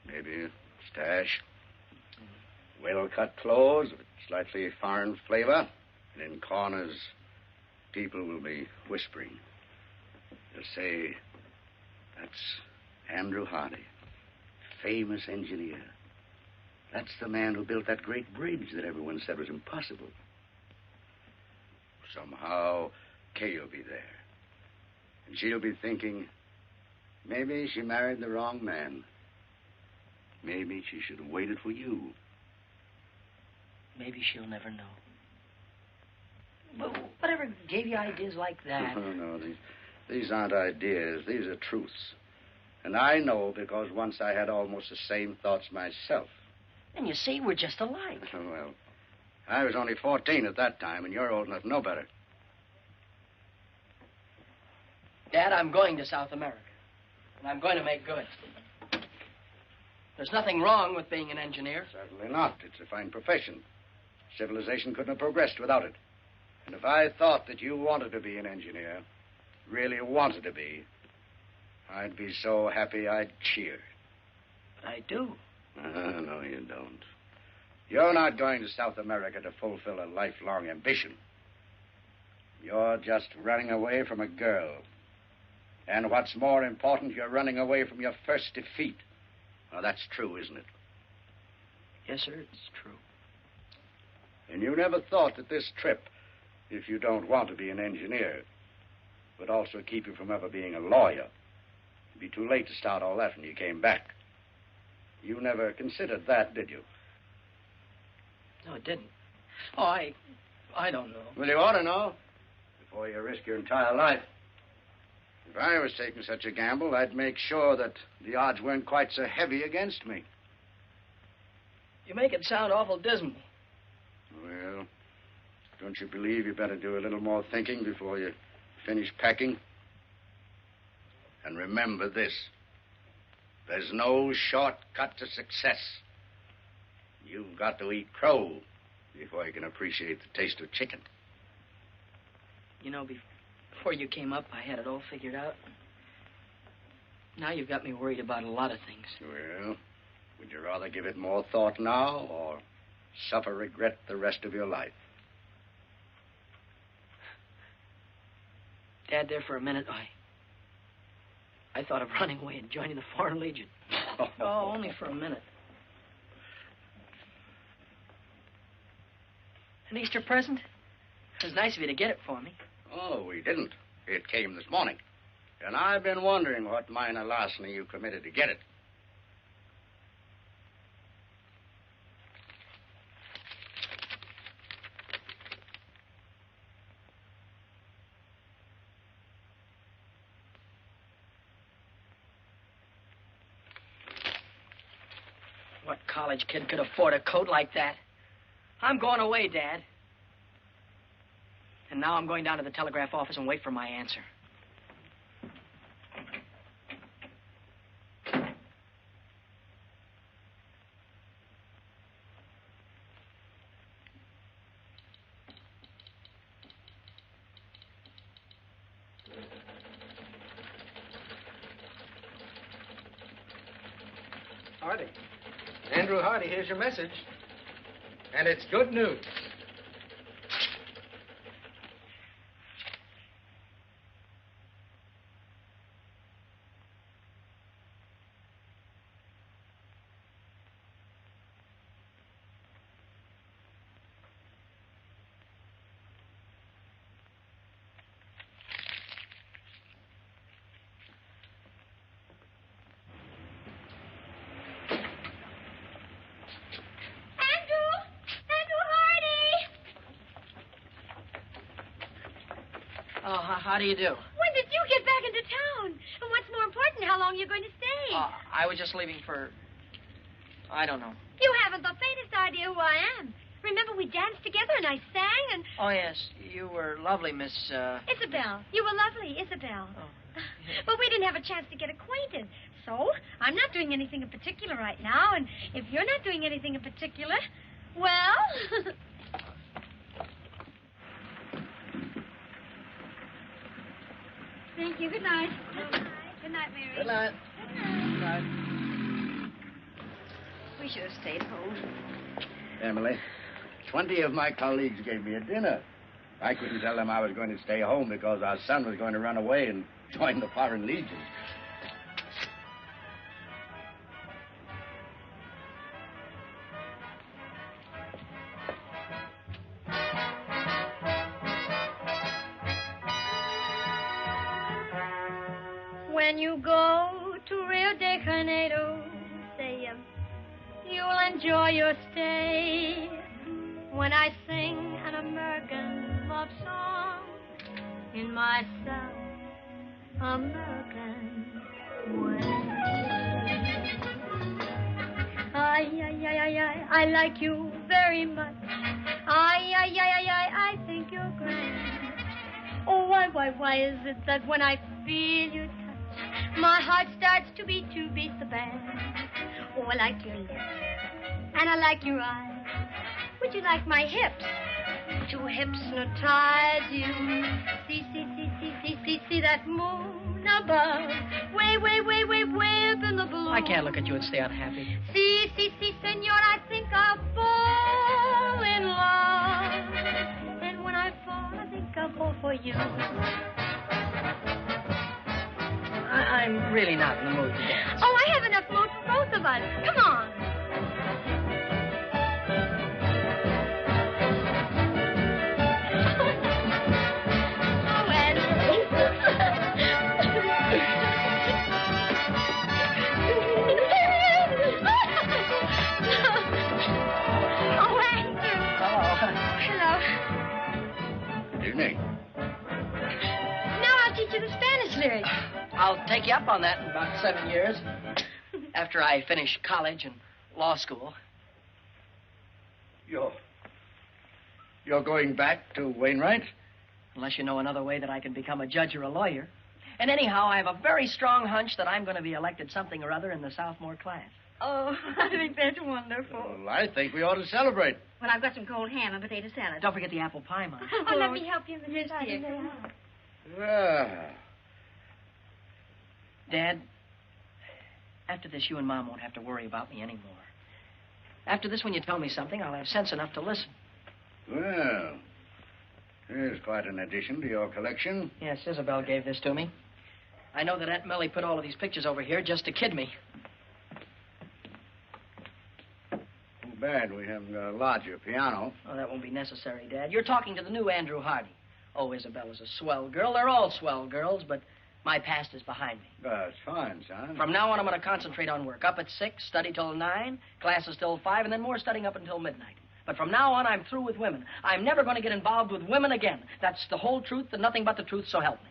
Maybe a stash. Well-cut clothes with slightly foreign flavor. And in corners, people will be whispering. They'll say, that's Andrew Hardy, famous engineer. That's the man who built that great bridge that everyone said was impossible. Somehow, Kay will be there. And she'll be thinking, maybe she married the wrong man. Maybe she should have waited for you. Maybe she'll never know. But whatever gave you ideas like that? No, these aren't ideas. These are truths. And I know because once I had almost the same thoughts myself. And you see, we're just alike. Well, I was only 14 at that time, and you're old enough to know better. Dad, I'm going to South America. And I'm going to make good. There's nothing wrong with being an engineer. Certainly not. It's a fine profession. Civilization couldn't have progressed without it. And if I thought that you wanted to be an engineer, really wanted to be, I'd be so happy I'd cheer. But I do. No, you don't. You're not going to South America to fulfill a lifelong ambition. You're just running away from a girl. And what's more important, you're running away from your first defeat. Now, that's true, isn't it? Yes, sir, it's true. And you never thought that this trip, if you don't want to be an engineer, would also keep you from ever being a lawyer. It'd be too late to start all that when you came back. You never considered that, did you? No, it didn't. Oh, I don't know. Well, you ought to know before you risk your entire life. If I was taking such a gamble, I'd make sure that the odds weren't quite so heavy against me. You make it sound awful dismal. Well, don't you believe you better do a little more thinking before you finish packing? And remember this. There's no shortcut to success. You've got to eat crow before you can appreciate the taste of chicken. You know, before you came up, I had it all figured out. Now you've got me worried about a lot of things. Well, would you rather give it more thought now or suffer regret the rest of your life? Dad, there for a minute, I thought of running away and joining the Foreign Legion. Oh, only for a minute. An Easter present? It was nice of you to get it for me. Oh, we didn't. It came this morning. And I've been wondering what minor larceny you committed to get it. What college kid could afford a coat like that? I'm going away, Dad. And now I'm going down to the telegraph office and wait for my answer. Hardy. Andrew Hardy, here's your message. And it's good news. Oh, how do you do? When did you get back into town? And what's more important, how long you're going to stay? I was just leaving for... I don't know. You haven't the faintest idea who I am. Remember, we danced together and I sang and... Oh, yes. you were lovely, Miss, Isabel. You were lovely, Isabel. But we didn't have a chance to get acquainted. So, I'm not doing anything in particular right now, and if you're not doing anything in particular, well... Thank you. Good night. Good night. Good night, Mary. Good night. Good night. We should have stayed home. Emily, 20 of my colleagues gave me a dinner. I couldn't tell them I was going to stay home because our son was going to run away and join the Foreign Legion. When you go to Rio de Janeiro, say you'll enjoy your stay. When I sing an American love song in my South American way. I like you very much. I think you're grand. Oh, why is it that when I feel your touch, my heart starts to beat the band? Oh, I like your lips, and I like your eyes. Would you like my hips to hypnotize you? See that moon above, way up in the blue. I can't look at you and stay unhappy. See, senor, I think I'll fall in love. And when I fall, I think I'll fall for you. I'm really not in the mood to dance. Oh, I have enough mood for both of us. Come on. Oh, Andrew. Oh, Andrew. Hello. Evening. Now I'll teach you the Spanish lyrics. I'll take you up on that in about 7 years. After I finish college and law school. You're going back to Wainwright? Unless you know another way that I can become a judge or a lawyer. And anyhow, I have a very strong hunch that I'm going to be elected something or other in the sophomore class. Oh, I think that's wonderful. Well, I think we ought to celebrate. Well, I've got some cold ham and potato salad. Don't forget the apple pie, Mom. Oh, let me help you, Mrs. Yes, dear. Eisenhower. Well, Dad, after this, you and Mom won't have to worry about me anymore. After this, when you tell me something, I'll have sense enough to listen. well, here's quite an addition to your collection. Yes, Isabel gave this to me. I know that Aunt Millie put all of these pictures over here just to kid me. Too bad we haven't got a larger piano. Oh, that won't be necessary, Dad. You're talking to the new Andrew Hardy. Oh, Isabel is a swell girl. They're all swell girls, but my past is behind me. That's fine, son. From now on, I'm going to concentrate on work. Up at 6, study till 9, classes till 5, and then more studying up until midnight. But from now on, I'm through with women. I'm never going to get involved with women again. That's the whole truth and nothing but the truth, so help me.